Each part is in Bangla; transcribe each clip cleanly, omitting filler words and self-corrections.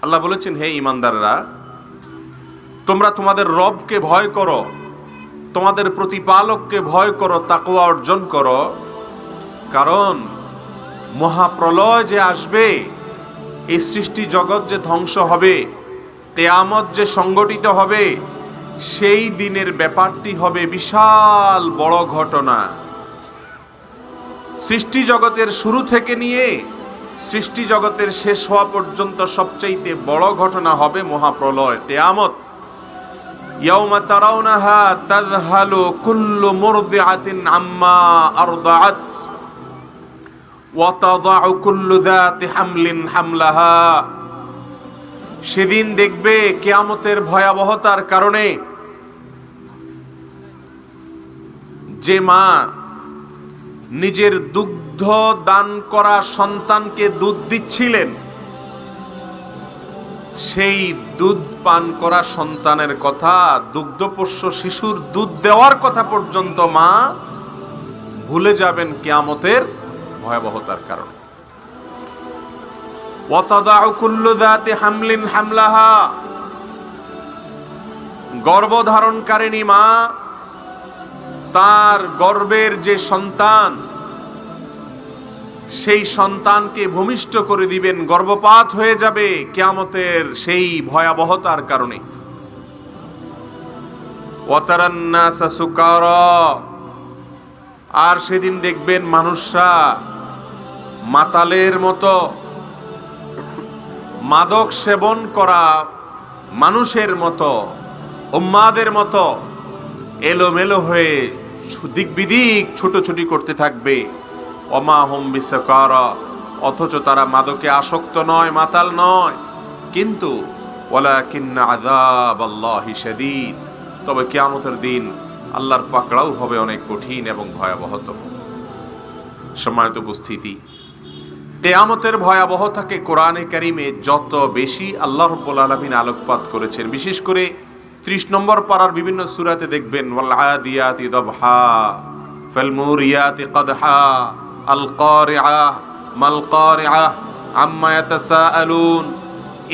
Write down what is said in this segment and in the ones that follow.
আল্লাহ বলেছেন, হে ঈমানদাররা, তোমরা তোমাদের রবকে ভয় করো, তোমাদের প্রতিপালককে ভয় করো, তাকওয়া অর্জন করো। কারণ মহাপ্রলয় যে আসবে, এই সৃষ্টি জগৎ যে ধ্বংস হবে, কিয়ামত যে সংগঠিত হবে, সেই দিনের ব্যাপারটি হবে বিশাল বড় ঘটনা। সৃষ্টি জগতের শুরু থেকে নিয়ে সৃষ্টি জগতের শেষ হওয়া পর্যন্ত সবচাইতে বড় ঘটনা হবে মহাপ্রলয়, কিয়ামত। ইয়াউমা তারাউনাহা তাযহালু কুল্লু মুরদিআতিন আম্মা আরদাআত ওয়া তাদাউ কুল্লু যাতি হামলিন হামলাহা। সেদিন দেখবে কিয়ামতের ভয়াবহতার কারণে যে মা নিজের দুগ্ধ দান করা সন্তানকে দুধ দিচ্ছিলেন, সেই দুধ পান করা সন্তানের কথা, দুগ্ধপোষ্য শিশুর দুধ দেওয়ার কথা পর্যন্ত মা ভুলে যাবেন কিয়ামতের ভয়াবহতার কারণে। ওয়াতাদাউ কুল্লু যাতি হামলিন হামলাহা। গর্ভধারণকারিণী মা তার গর্ভের যে সন্তান, সেই সন্তানকে ভূমিষ্ঠ করে দিবেন, গর্ভপাত হয়ে যাবে কিয়ামতের সেই ভয়াবহতার কারণে। ওয়াতারান নাসা সুকারা। আর সেদিন দেখবেন মানুষরা মাতালের মতো, মাদক সেবন করা মানুষের মতো, উম্মাদের মতো এলোমেলো হয়ে দিক বিদিক ছুটোছুটি করতে থাকবে। ওমা হুম বিসাকারা। অথচ তারা মাদকে আসক্ত নয়, মাতাল নয়, কিন্তু ওয়ালাকিন্না আযাবাল্লাহি শাদীদ। তবে কিয়ামতের দিন আল্লাহর পাকড়াও হবে অনেক কঠিন এবং ভয়াবহতম। সম্মানিত উপস্থিতি, কিয়ামতের ভয়াবহতাকে কোরআনে কারিমে যত বেশি আল্লাহ রাব্বুল আলামিন আলোকপাত করেছেন, বিশেষ করে 30 নম্বর পারার বিভিন্ন সূরাতে দেখবেন, ওয়াল আদিয়াতি দাবহা ফাল মুরিয়াতি কদহা আল কারিআ মাল কারিআ আম্মা ইয়াতাসাআলুন।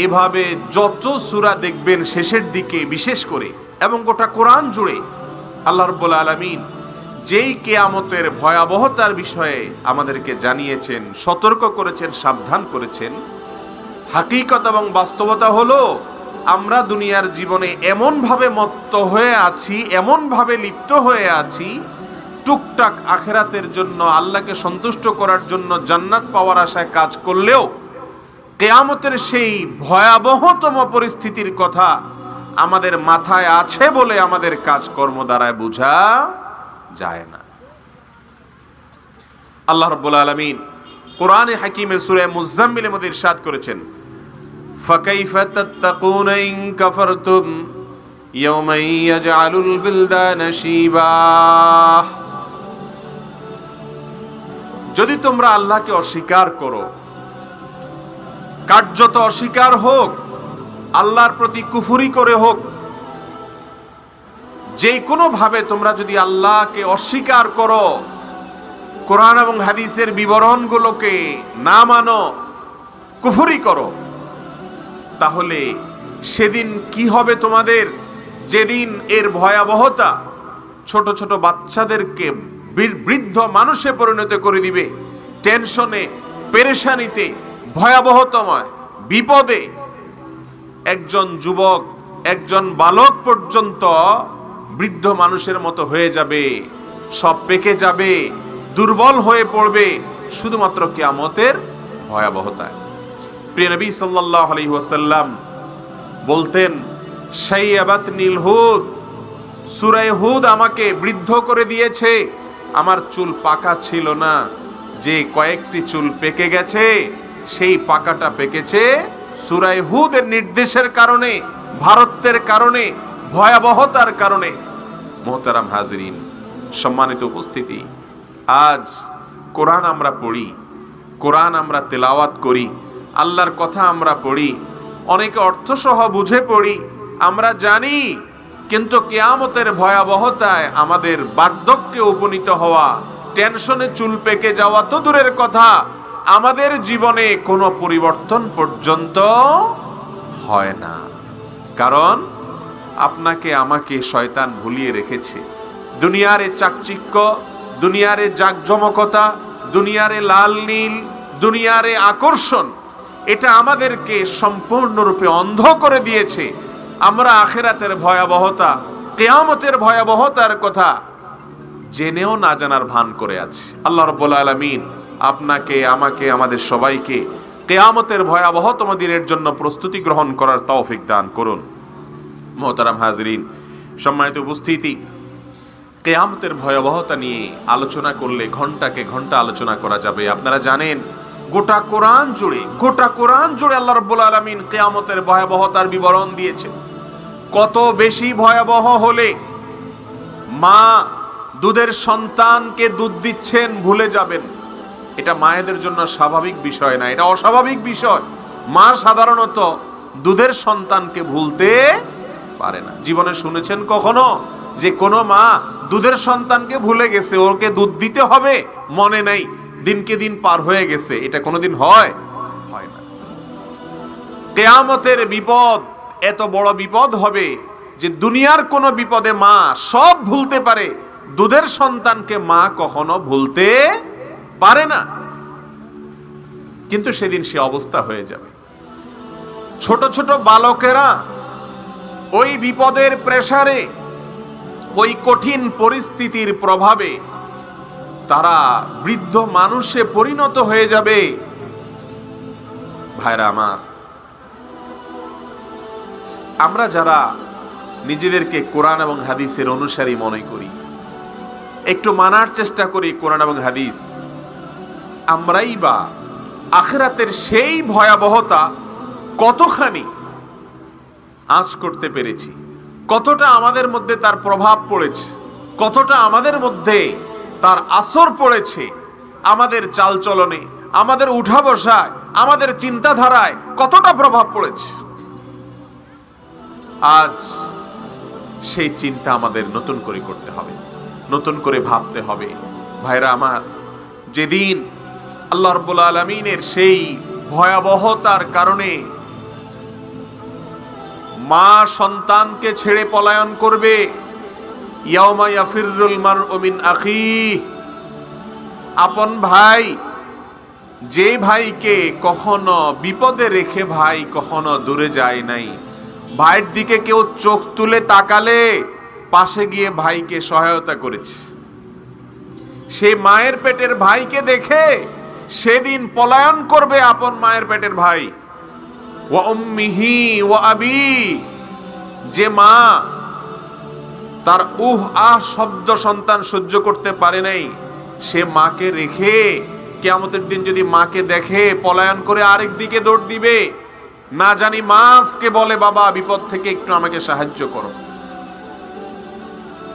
এভাবে যত সূরা দেখবেন শেষের দিকে বিশেষ করে এবং গোটা কোরআন জুড়ে আল্লাহ রাব্বুল আলামিন যেই কিয়ামতের ভয়াবহতার বিষয়ে আমাদেরকে জানিয়েছেন, সতর্ক করেছেন, সাবধান করেছেন। হাকিকত এবং বাস্তবতা হলো, আমরা দুনিয়ার জীবনে এমন ভাবে মত্ত হয়ে আছি, এমন ভাবে লিপ্ত হয়ে আছি, টুকটাক আখিরাতের জন্য, আল্লাহকে সন্তুষ্ট করার জন্য, জান্নাত পাওয়ার আশায় কাজ করলেও কিয়ামতের সেই ভয়াবহতম পরিস্থিতির কথা আমাদের মাথায় আছে বলে আমাদের কাজকর্ম দ্বারা বোঝা যায় না। আল্লাহ রাব্বুল আলামিন কোরআনে হাকিমের সূরা মুজাম্মিলের মধ্যে ইরশাদ করেছেন, ফাকাইফা তাত্তাকুনা ইন কাফারতুম ইয়াওমান ইয়াজআলুল বিলদানা শিবা। যদি তোমরা আল্লাহকে অস্বীকার করো, কার্যত অস্বীকার হোক, আল্লাহর প্রতি কুফরি করে হোক, যে কোনো ভাবে তোমরা যদি আল্লাহকে অস্বীকার করো, কোরআন এবং হাদিসের বিবরণগুলোকে না মানো, কুফরি করো, তাহলে সেদিন কি হবে তোমাদের? যেদিন এর ভয়াবহতা ছোট ছোট বাচ্চাদেরকে বৃদ্ধ মানুষে পরিণত করে দিবে, টেনশনে, পেরেশানিতে, ভয়াবহতময় বিপদে। একজন যুবক, একজন বালক পর্যন্ত বৃদ্ধ মানুষের মতো হয়ে যাবে, সব পেকে যাবে, দুর্বল হয়ে পড়বে শুধুমাত্র কিয়ামতের ভয়াবহতায়। প্রিয় নবী সাল্লাল্লাহু আলাইহি ওয়াসাল্লাম বলতেন, শাইয়াবাতনিল হুদ, সূরা হুদ আমাকে বৃদ্ধ করে দিয়েছে। আমার চুল পাকা ছিল না, যে কয়েকটি চুল পেকে গেছে, সেই পাকাটা পেকেছে সূরা হুদের নির্দেশের কারণে, ভারতের কারণে, ভয়াবহতার কারণে। মুহতারাম হাজিরিন, সম্মানিত উপস্থিতি, আজ কোরআন আমরা পড়ি, কোরআন আমরা তেলাওয়াত করি, আল্লাহর কথা আমরা পড়ি, অনেকে অর্থ সহ বুঝে পড়ি, আমরা জানি, কিন্তু কিয়ামতের ভয়াবহতায় আমাদের বার্ধক্যে উপনীত হওয়া, টেনশনে চুল পেকে যাওয়া তো দূরের কথা, আমাদের জীবনে কোনো পরিবর্তন পর্যন্ত হয় না। কারণ আপনাকে আমাকে শয়তান ভুলিয়ে রেখেছে। দুনিয়ার চাকচিক্য, দুনিয়ার জাকজমকতা, দুনিয়ার লাল নীল, দুনিয়ার আকর্ষণ, এটা আমাদেরকে সম্পূর্ণরূপে অন্ধ করে দিয়েছে। আমরা আখিরাতের ভয়াবহতা, কিয়ামতের ভয়াবহতার কথা জেনেও না জানার ভান করে আছি। আল্লাহ রাব্বুল আলামিন আপনাকে, আমাকে, আমাদের সবাইকে কিয়ামতের ভয়াবহতম দিনের জন্য প্রস্তুতি গ্রহণ করার তৌফিক দান করুন। মোহতারাম হাজরিন, সম্মানিত উপস্থিতি, কিয়ামতের ভয়াবহতা নিয়ে আলোচনা করলে ঘন্টাকে ঘন্টা আলোচনা করা যাবে। আপনারা জানেন গোটা কোরআন জুড়ে আল্লাহ রাব্বুল আলামিন কিয়ামতের ভয়াবহতার বিবরণ দিয়েছেন। কত বেশি ভয়াবহ হলে মা দুধের সন্তানকে দুধ দিচ্ছেন ভুলে যাবেন। এটা মায়েদের জন্য স্বাভাবিক বিষয় না, এটা অস্বাভাবিক বিষয়। মা সাধারণত দুধের সন্তানকে ভুলতে পারে না। জীবনে শুনেছেন কখনো যে কোনো মা দুধের সন্তানকে ভুলে গেছে, ওকে দুধ দিতে হবে মনে নাই, দিনকে দিন পার হয়ে গেছে? এটা কোনোদিন হয় না। কিয়ামতের বিপদ এত বড় বিপদ হবে যে দুনিয়ার কোনো বিপদে মা সব ভুলতে পারে, দুধের সন্তানকে মা কখনো ভুলতে পারে না। কিন্তু সেদিন সে অবস্থা হয়ে যাবে। ছোট ছোট বালকেরা ওই বিপদের প্রেসারে, ওই কঠিন পরিস্থিতির প্রভাবে তারা বৃদ্ধ মানুষে পরিণত হয়ে যাবে। ভাইরা আমার, আমরা যারা নিজেদেরকে কোরআন এবং হাদিসের অনুসারী মনে করি, একটু মানার চেষ্টা করি কোরআন এবং হাদিস, আমরাই বা আখিরাতের সেই ভয়াবহতা কতখানি আঁচ করতে পেরেছি, কতটা আমাদের মধ্যে তার প্রভাব পড়েছে, কতটা আমাদের মধ্যে তার আসর পড়েছে, আমাদের চালচলনে, আমাদের উঠা বসায়, আমাদের চিন্তাধারায় কতটা প্রভাব পড়েছে। আজ সেই চিন্তা আমাদের নতুন করে করতে হবে, নতুন করে ভাবতে হবে। ভাইরা আমার, যেদিন আল্লাহ রাব্বুল আলামিনের সেই ভয়াবহতার কারণে মা সন্তানকে ছেড়ে পলায়ন করবে, ইয়াউমা ইয়াফিরুল মারউ মিন আখিহি, আপন ভাই, যে ভাইকে কখনো বিপদে রেখে ভাই কখনো দূরে যায় নাই, ভাইয়ের দিকে কেউ চোখ তুলে তাকালে পাশে গিয়ে ভাইকে সহায়তা করেছে, সে মায়ের পেটের ভাইকে দেখে সেদিন পলায়ন করবে আপন মায়ের পেটের ভাই। ওয়া উম্মিহি ওয়া আবি, যে মা তার শব্দ সন্তান সহ্য করতে পারে নাই, সে মাকে রেখে কিয়ামতের দিন যদি মাকে দেখে পলায়ন করে আরেক দিকে দৌড় দিবে। না জানি মাকে বলে, বাবা বিপদ থেকে একটু আমাকে সাহায্য করো।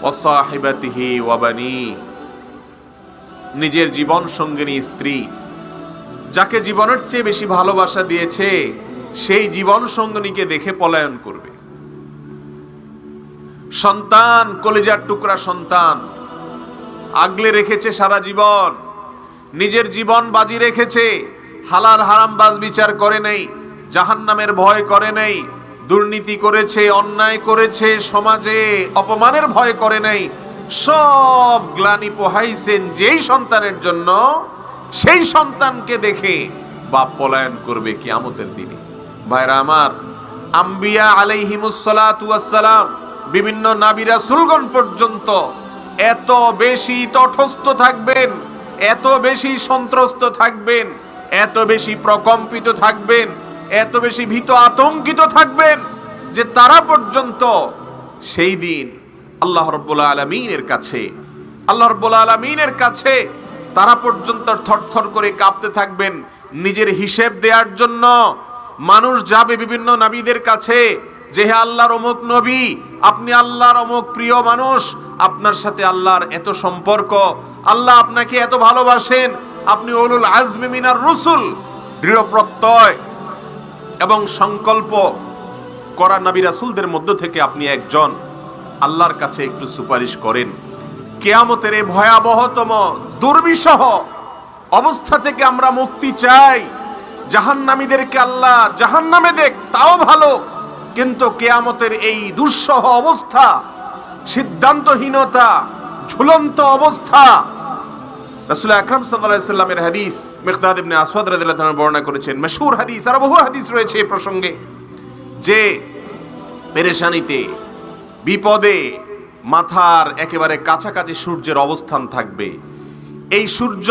ওয়া সাহিবাতিহি ওয়া বানি, নিজের জীবন সঙ্গিনী স্ত্রী, যাকে জীবনের চেয়ে বেশি ভালোবাসা দিয়েছে, সেই জীবন সঙ্গিনীকে দেখে পলায়ন করবে। সন্তান, কলিজার টুকরা সন্তান, আগলে রেখেছে সারা জীবন, নিজের জীবন বাজি রেখেছে, হালাল হারাম বাজ বিচার করে নাই, জাহান্নামের ভয় করে নাই, দুর্নীতি করেছে, অন্যায় করেছে, সমাজে অপমানের ভয় করে নাই, সব গ্লানি পোহাইছেন যেই সন্তানের জন্য, সেই সন্তানকে দেখে বাপ পলায়ন করবে কিয়ামতের দিনে। ভাইরা আমার, আম্বিয়া আলাইহিমুস সালাতু ওয়াস সালাম, বিভিন্ন নবী রাসূলগণ পর্যন্ত এত বেশি তটস্থ থাকবেন, এত বেশি সন্ত্রস্ত থাকবেন, এত বেশি প্রকম্পিত থাকবেন, এত বেশি ভীত আতঙ্কিত থাকবেন যে তারা পর্যন্ত সেই দিন আল্লাহ রাব্বুল আলামিনের কাছে তারা পর্যন্ত থরথর করে কাঁপতে থাকবেন। নিজের হিসেব দেওয়ার জন্য মানুষ যাবে বিভিন্ন নবীদের কাছে যে, হে আল্লাহর অমুক নবী, আপনি আল্লাহর অমুক প্রিয় মানুষ, আপনার সাথে আল্লাহর এত সম্পর্ক, আল্লাহ আপনাকে এত ভালোবাসেন, আপনি উলুল আজমি মিনার রুসুল, দৃঢ় প্রত্যয় এবং সংকল্প করা নবী রাসূলদের মধ্য থেকে আপনি একজন, আল্লাহর কাছে একটু সুপারিশ করেন। কিয়ামতের এই ভয়াবহতম দুর্বিষহ অবস্থা থেকে আমরা মুক্তি চাই, জাহান্নামীদেরকে আল্লাহ জাহান্নামে দেখ, তাও ভালো। কিন্তু কিয়ামতের এই দুঃসহ অবস্থা, সিদ্ধান্তহীনতা, ঝুলন্ত অবস্থা, রাসূল আকরাম সাল্লাল্লাহু আলাইহি সাল্লামের হাদিস মিকদাদ ইবনে আসওয়াদ রাদিয়াল্লাহু আনহু বর্ণনা করেছেন, মশহুর হাদিস, আর বহু হাদিস রয়েছে এই প্রসঙ্গে, যে পেরেশানিতে, বিপদে মাথার একেবারে কাছাকাছি সূর্যের অবস্থান থাকবে। এই সূর্য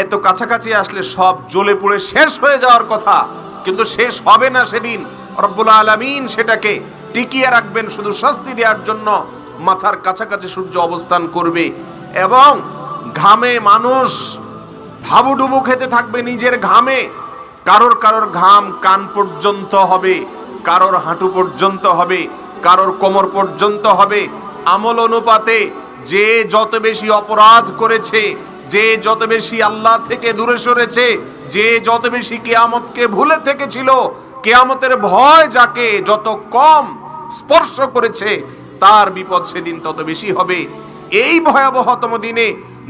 এত কাছাকাছি আসলে সব জ্বলে পুড়ে শেষ হয়ে যাওয়ার কথা, কিন্তু শেষ হবে না সেদিন। রব্বুল আলামিন সেটাকে টিকিয়ে রাখবেন শুধু শাস্তি দেওয়ার জন্য। মাথার কাছাকাছি সূর্য অবস্থান করবে এবং ঘামে মানুষ হাবুডুবু খেতে থাকবে নিজের ঘামে। কারোর কারোর ঘাম কান পর্যন্ত হবে, কারোর হাঁটু পর্যন্ত হবে, কারোর কোমর পর্যন্ত হবে। আমল অনুপাতে যে যত বেশি অপরাধ করেছে, যে যত বেশি আল্লাহ থেকে দূরে সরেছে, যে যত বেশি কিয়ামতকে ভুলে থেকেছিল, কিয়ামতের ভয় যাকে যত কম স্পর্শ করেছে, তার বিপদ সেদিন তত বেশি হবে। এই ভয়াবহতম দিনে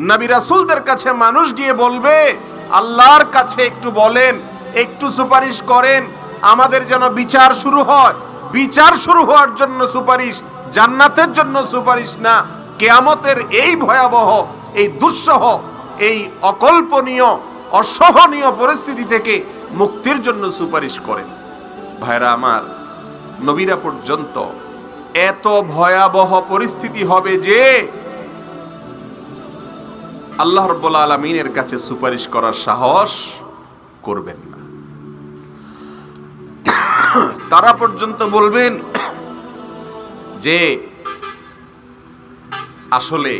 নবী রাসূলদের কাছে মানুষ গিয়ে বলবে, আল্লাহর কাছে একটু বলেন, একটু সুপারিশ করেন, আমাদের যেন বিচার শুরু হয়। বিচার শুরু হওয়ার জন্য সুপারিশ, জান্নাতের জন্য সুপারিশ না, কিয়ামতের এই ভয়াবহ, এই দুঃসহ, এই অকল্পনীয়, অসহনীয় পরিস্থিতি থেকে মুক্তির জন্য সুপারিশ করেন। ভাইরা আমার, নবীরা পর্যন্ত এত ভয়াবহ পরিস্থিতি হবে যে আল্লাহ রাব্বুল আলামিনের কাছে সুপারিশ করার সাহস করবেন না। তারা পর্যন্ত বলবেন যে আসলে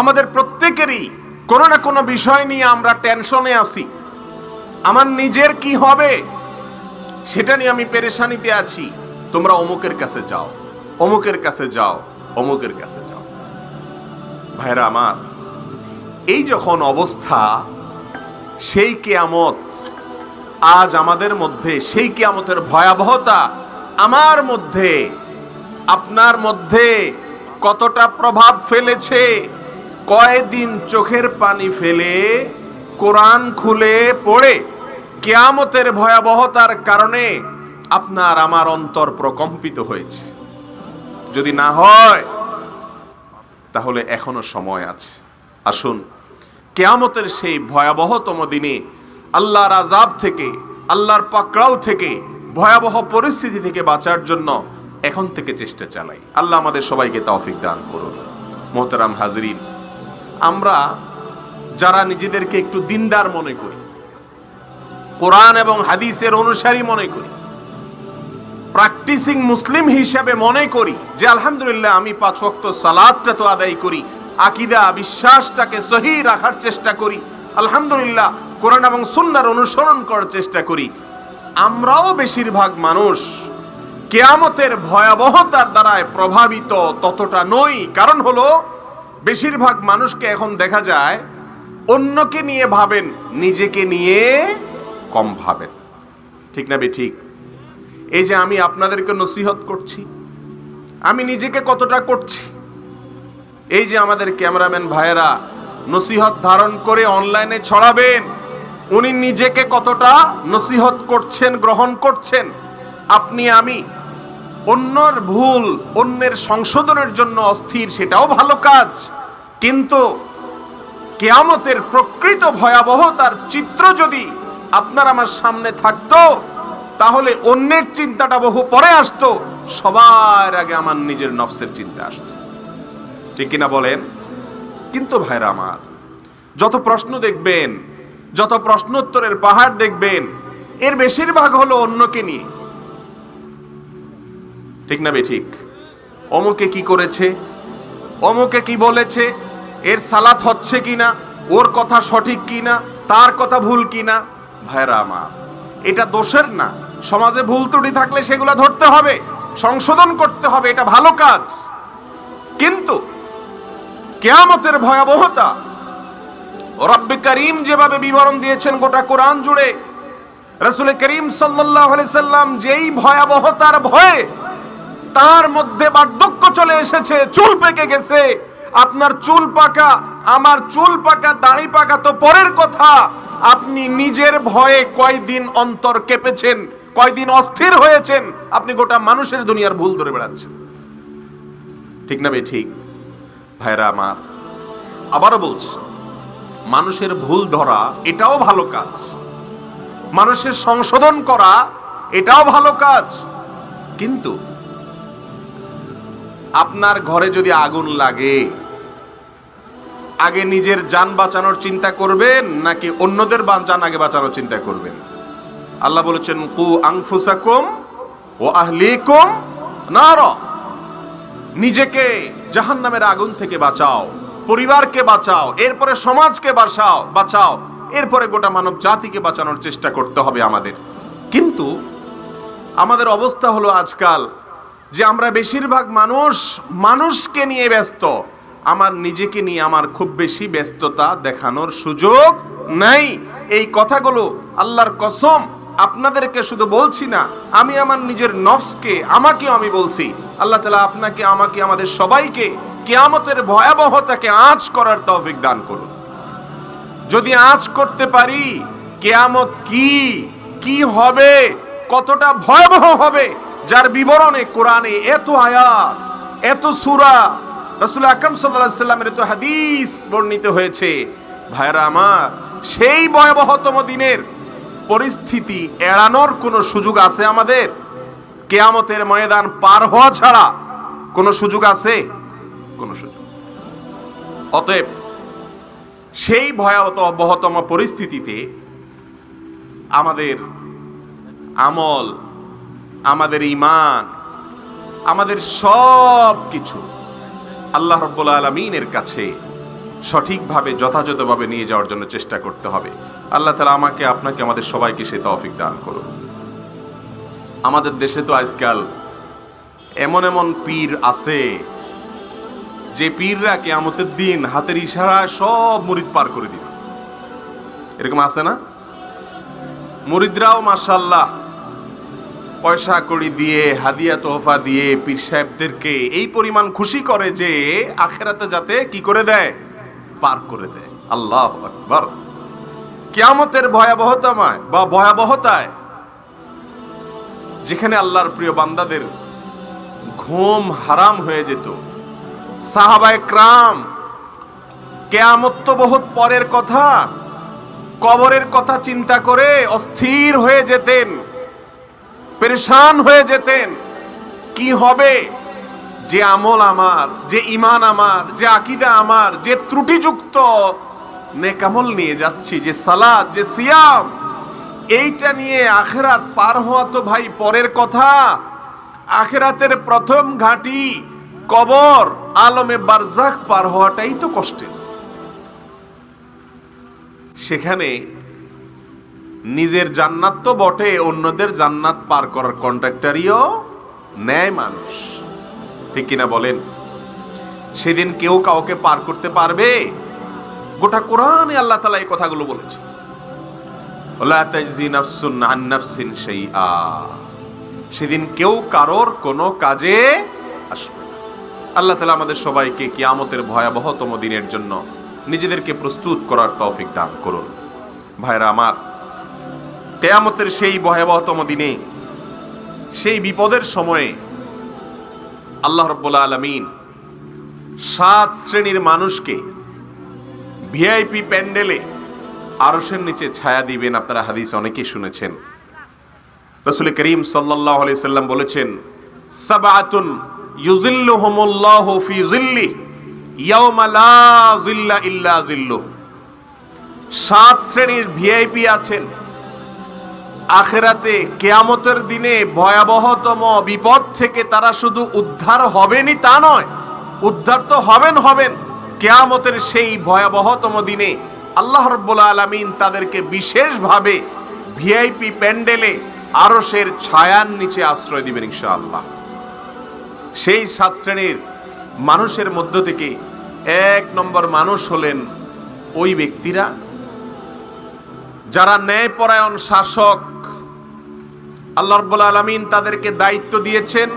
আমাদের প্রত্যেকেরই কোনো না কোনো বিষয় নিয়ে আমরা টেনশনে আছি, আমার নিজের কি হবে সেটা নিয়ে আমি পেরেশানিতে আছি। তোমরা অমুকের কাছে যাও, অমুকের কাছে যাও, অমুকের কাছে যাও। ভাইরা আমার, এই যখন অবস্থা, সেই কিয়ামত আজ আমাদের মধ্যে, সেই কিয়ামতের ভয়াবহতা আমার মধ্যে, আপনার মধ্যে কতটা প্রভাব ফেলেছে। কয়দিন চোখের পানি ফেলে কোরআন খুলে পড়ে কিয়ামতের ভয়াবহতার কারণে আপনার আমার অন্তর প্রকম্পিত হয়েছে। যদি না হয় তাহলে এখনো সময় আছে। আসুন কিয়ামতের সেই ভয়াবহতম দিনে আল্লাহর আযাব থেকে, আল্লাহর পাকড়াও থেকে, ভয়াবহ পরিস্থিতি থেকে বাঁচার জন্য এখন থেকে চেষ্টা চালাই। আল্লাহ আমাদের সবাইকে তৌফিক দান করুন। মোহতারাম হাজরিন, আমরা যারা নিজেদেরকে একটু দিনদার মনে করি, কোরআন এবং হাদিসের অনুসারী মনে করি, প্র্যাকটিসিং মুসলিম হিসেবে মনে করি যে আলহামদুলিল্লাহ আমি 5 ওয়াক্ত সালাতটা তো আদায় করি, আকীদা বিশ্বাসটাকে সহিহ রাখার চেষ্টা করি, আলহামদুলিল্লাহ কোরআন এবং সুন্নাহর অনুসরণ করার চেষ্টা করি, আমরাও বেশিরভাগ মানুষ কিয়ামতের ভয়াবহতার দ্বারায় প্রভাবিত ততটা নই। কারণ হলো বেশিরভাগ মানুষকে এখন দেখা যায় অন্যকে নিয়ে ভাবেন, নিজেকে নিয়ে কম ভাবেন। ঠিক না ঠিক? এই যে আমি আপনাদেরকে নসিহত করছি, আমি নিজেকে কতটা করছি? এই যে আমাদের ক্যামেরাম্যান ভাইয়েরা নসিহত ধারণ করে অনলাইনে ছড়াবেন, উনি নিজেকে কতটা নসিহত করছেন, গ্রহণ করছেন? আপনি আমি অন্যের ভুল, অন্যের সংশোধনের জন্য অস্থির, সেটাও ভালো কাজ, কিন্তু কিয়ামতের প্রকৃত ভয়াবহতার চিত্র যদি আপনার আমার সামনে থাকতো, তাহলে অন্যের চিন্তাটা বহু পরে আসতো, সবার আগে আমার নিজের নফসের চিন্তা আসতো। ঠিক কিনা বলেন? কিন্তু ভাইরা আমার, যত প্রশ্ন দেখবেন, যত প্রশ্নোত্তরের পাহাড় দেখবেন, এর বেশিরভাগ হলো অন্যকে নিয়ে। ঠিক না ঠিক? অমুকে কি করেছে, অমুকে কি বলেছে, এর সালাত হচ্ছে কিনা, ওর কথা সঠিক কিনা, তার কথা ভুল কিনা। ভাইরা আমার, এটা দোষের না। সমাজে ভুল ত্রুটি থাকলে সেগুলো ধরতে হবে, সংশোধন করতে হবে, এটা ভালো কাজ। কিন্তু কিয়ামতের ভয়াবহতা রব্বে করিম যেভাবে বিবরণ দিয়েছেন গোটা কোরআন জুড়ে, রাসূল করিম সাল্লাল্লাহু আলাইহি সাল্লাম যেই ভয়াবহতার ভয়ে তার মধ্যে বার্ধক্য চলে এসেছে, চুল পেকে গেছে, আপনার চুল পাকা আমার চুল পাকা দাড়ি পাকা তো পরের কথা, আপনি নিজের ভয়ে কয়দিন অন্তর কেঁপেছেন, কয়দিন অস্থির হয়েছেন, আপনি গোটা মানুষের দুনিয়ার ভুল ধরে বেড়াচ্ছেন। ঠিক না বে ঠিক? ভাইরা আমার, আবারও বলছি, মানুষের ভুল ধরা এটাও ভালো কাজ, মানুষের সংশোধন করা এটাও ভালো কাজ। কিন্তু আপনার ঘরে যদি আগুন লাগে, আগে নিজের জান বাঁচানোর চিন্তা করবেন নাকি অন্যদের জান আগে বাঁচানোর চিন্তা করবেন? আল্লাহ বলেছেন, কু আনফুসাকুম ওয়া আহলিকুম নার, নিজেকে জাহান্নামের আগুন থেকে বাঁচাও, পরিবারকে বাঁচাও, এরপরে সমাজকে বাঁচাও, এরপরে গোটা মানব জাতিকে বাঁচানোর চেষ্টা করতে হবে আমাদের। কিন্তু আমাদের অবস্থা হলো আজকাল যে আমরা বেশিরভাগ মানুষকে নিয়ে ব্যস্ত, আমার নিজেকে নিয়ে আমার খুব বেশি ব্যস্ততা দেখানোর সুযোগ নাই। এই কথাগুলো আল্লাহর কসম আপনাদেরকে শুধু বলছি না, আমি আমার নিজের নফসকে, আমাকেও আমি বলছি, আল্লাহ তাআলা আপনাকে, আমাকে, আমাদের সবাইকে কিয়ামতের ভয়াবহতাকে আঁচ করার তৌফিক দান করুন। যদি আঁচ করতে পারি কিয়ামত কি হবে, কতটা ভয়াবহ হবে, যার বিবরণে কোরআনে এত আয়াত, এত সূরা, রাসূল আকরাম সাল্লাল্লাহু আলাইহি ওয়াসাল্লামের এত হাদিস বর্ণিত হয়েছে। ভাইরা আমার, সেই ভয়াবহতম দিনের পরিস্থিতি এড়ানোর কোনো সুযোগ আছে আমাদের? কিয়ামতের ময়দান পার হওয়া ছাড়া কোনো সুযোগ আছে? কোনো সুযোগ। অতএব সেই ভয়াবহতম পরিস্থিতিতে আমাদের আমল, আমাদের ঈমান, আমাদের সব কিছু আল্লাহ রাব্বুল আলামিনের কাছে সঠিকভাবে যথাযথভাবে নিয়ে যাওয়ার জন্য চেষ্টা করতে হবে। আল্লাহ তাআলা আমাকে, আপনাকে, আমাদের সবাইকে সে তৌফিক দান করুন। আমাদের দেশে তো আজকাল এমন এমন পীর আছে যে পীররা কিয়ামতের দিন হাতের ইশারায় সব মুরিদ পার করে দিবে। এরকম আছে না? মুরিদরাও মাশাআল্লাহ পয়সা কড়ি দিয়ে, হাদিয়া তোহফা দিয়ে পীর সাহেবদেরকে এই পরিমাণ খুশি করে যে আখিরাতে যাতে কি করে দেয়, পার করে দেয়। আল্লাহু আকবার। কিয়ামতের ভয়াবহতায় যেখানে আল্লাহর প্রিয় বান্দাদের ঘুম হারাম হয়ে যেত, সাহাবায়ে কেরাম কিয়ামত তো বহুত পরের কথা, কবরের কথা চিন্তা করে অস্থির হয়ে যেতেন, পেরেশান হয়ে যেতেন। কি হবে, যে আমল আমার, যে ঈমান আমার, যে আকীদা আমার, যে ত্রুটিযুক্ত নেকামল নিয়ে যাচ্ছি, যে সালাত, যে সিয়াম, এইটা নিয়ে আখিরাত পার হওয়া তো ভাই পরের কথা। আখিরাতের প্রথম ঘাঁটি কবর, আলমে বারজাখ পার হওয়াটাই তো কষ্টের। সেখানে নিজের জান্নাত তো বটে, অন্যদের জান্নাত পার করার কন্ট্রাক্টরিও নেয় মানুষ। ঠিক কিনা বলেন? সেদিন কেউ কাউকে পার করতে পারবে? গোটা কোরআনে আল্লাহ তাআলা এই কথাগুলো বলেছে, ওয়ালা তাজজি নাফসুন আন নাফসিন শাইআ। সেদিন কেউ কারোর কোনো কাজে আসবে না। আল্লাহ তাআলা আমাদের সবাইকে কিয়ামতের ভয়াবহতম দিনের জন্য নিজেদেরকে প্রস্তুত করার তৌফিক দান করুন। ভাইরা আমার, কিয়ামতের সেই ভয়াবহতম দিনে, সেই বিপদের সময়ে আল্লাহ রাব্বুল আলামিন 7 শ্রেণীর মানুষকে ভিআইপি প্যান্ডেলে আরশের নিচে ছায়া দিবেন। আপনারা হাদিস অনেকেই শুনেছেন। রাসূল করিম সাল্লাল্লাহু আলাইহি সাল্লাম বলেছেন, সাবআতুন ইউযিল্লুহুমুল্লাহু ফি যিল্লিহি ইয়াওমা লা যিল্লা ইল্লা যিল্লুহু। 7 শ্রেণীর ভিআইপি আছেন আখিরাতে। কিয়ামতের দিনে ভয়াবহতম বিপদ থেকে তারা শুধু উদ্ধার হবেনই তা নয়, উদ্ধার তো হবেন। কিয়ামতের সেই ভয়াবহতম দিনে আল্লাহ রাব্বুল আলামিন তাদেরকে বিশেষভাবে ভিআইপি প্যান্ডেলে আরশের ছায়ার নিচে আশ্রয় দিবেন ইনশাআল্লাহ। সেই 7 শ্রেণীর মানুষের মধ্য থেকে 1 নম্বর মানুষ হলেন ওই ব্যক্তিরা যারা ন্যায়পরায়ণ শাসক। আল্লাহ রাব্বুল আলামিন তাদেরকে দায়িত্ব দিয়েছেন,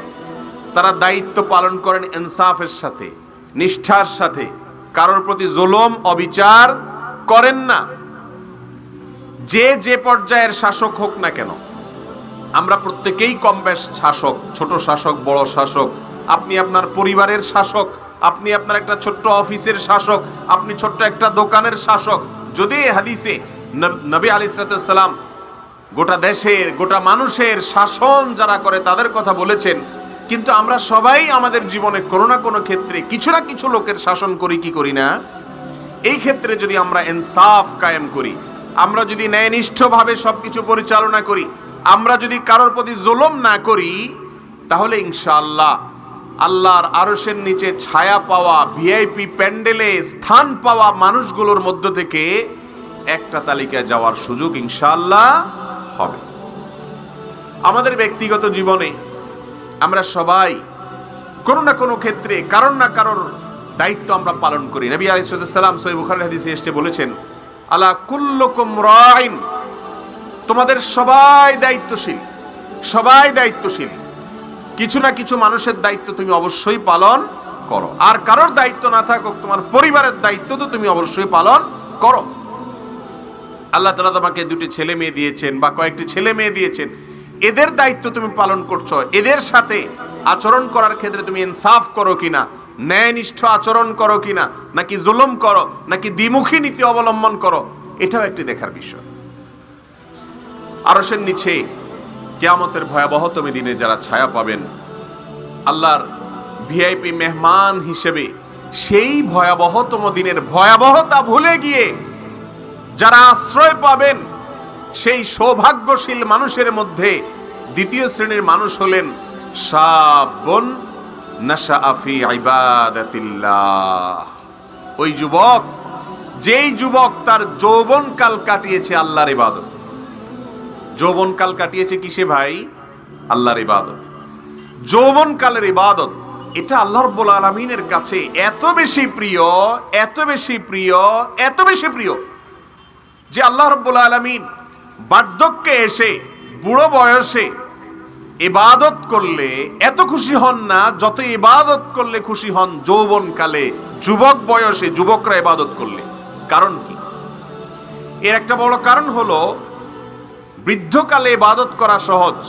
তারা দায়িত্ব পালন করেন ইনসাফের সাথে, নিষ্ঠার সাথে, কারোর প্রতি জুলুম অবিচার করেন না। যে যে পর্যায়ের শাসক হোক না কেন, আমরা প্রত্যেকেই কম বেশ শাসক, ছোট শাসক, বড় শাসক। আপনি আপনার পরিবারের শাসক, আপনি আপনার একটা ছোট্ট অফিসের শাসক, আপনি ছোট্ট একটা দোকানের শাসক। যদি হাদিসে নবী আলাইহিস সালাম গোটা দেশের, গোটা মানুষের শাসন যারা করে তাদের কথা বলেছেন, কিন্তু আমরা সবাই আমাদের জীবনে কোনো না কোনো ক্ষেত্রে কিছু না কিছু লোকের শাসন করি কি করি না? এই ক্ষেত্রে যদি আমরা ইনসাফ কায়েম করি, আমরা যদি ন্যায়নিষ্ঠভাবে সবকিছু পরিচালনা করি, আমরা যদি কারোর প্রতি জুলুম না করি, তাহলে ইনশাআল্লাহ আল্লাহর আরশের নিচে ছায়া পাওয়া, ভিআইপি প্যান্ডেলে স্থান পাওয়া মানুষগুলোর মধ্য থেকে একটা তালিকায় যাওয়ার সুযোগ ইনশাআল্লাহ হবে। আমাদের ব্যক্তিগত জীবনে আমরা সবাই কোনো না কোনো ক্ষেত্রে কারোর না কারোর দায়িত্ব আমরা পালন করি। নবী আলাইহিস সালাম সহিহ বুখারীর হাদিসে এসে বলেছেন, আলা কুল্লুকুম রাইন, তোমাদের সবাই দায়িত্বশীল, সবাই দায়িত্বশীল। কিছু না কিছু মানুষের দায়িত্ব তুমি অবশ্যই পালন করো। আর কারোর দায়িত্ব না থাকুক, তোমার পরিবারের দায়িত্ব তো তুমি অবশ্যই পালন করো। আল্লাহ তাআলা তোমাকে দুটি ছেলে মেয়ে দিয়েছেন বা কয়েকটি ছেলে মেয়ে দিয়েছেন, এদের দায়িত্ব তুমি পালন করছো। এদের সাথে আচরণ করার ক্ষেত্রে তুমি ইনসাফ করো কিনা, ন্যায়নিষ্ঠ আচরণ করো কিনা, নাকি জুলুম করো, নাকি দ্বিমুখী নীতি অবলম্বন করো, এটাও একটি দেখার বিষয়। আরশের নিচে কিয়ামতের ভয়াবহতম দিনে যারা ছায়া পাবেন, আল্লাহর ভিআইপি মেহমান হিসেবে, সেই ভয়াবহতম দিনের ভয়াবহতা ভুলে গিয়ে যারা আশ্রয় পাবেন, সেই সৌভাগ্যশীল মানুষের মধ্যে দ্বিতীয় শ্রেণীর মানুষ হলেন শাবুন নাশাআ ফি ইবাদাতিল্লাহ। ওই যুবক, যেই যুবক তার যৌবনকাল কাটিয়েছে আল্লাহর ইবাদত। যৌবনকাল কাটিয়েছে কিসে ভাই? আল্লাহর ইবাদত। যৌবনকালের ইবাদত, এটা আল্লাহ রাব্বুল আলামিনের কাছে এত বেশি প্রিয়, এত বেশি প্রিয়, এত বেশি প্রিয় যে আল্লাহ রাব্বুল আলামিন বার্ধক্যে এসে, বুড়ো বয়সে ইবাদত করলে এত খুশি হন না যত ইবাদত করলে খুশি হন যৌবনকালে, যুবক বয়সে যুবকরা ইবাদত করলে। কারণ কি? এর একটা বড় কারণ হলো বৃদ্ধকালে ইবাদত করা সহজ।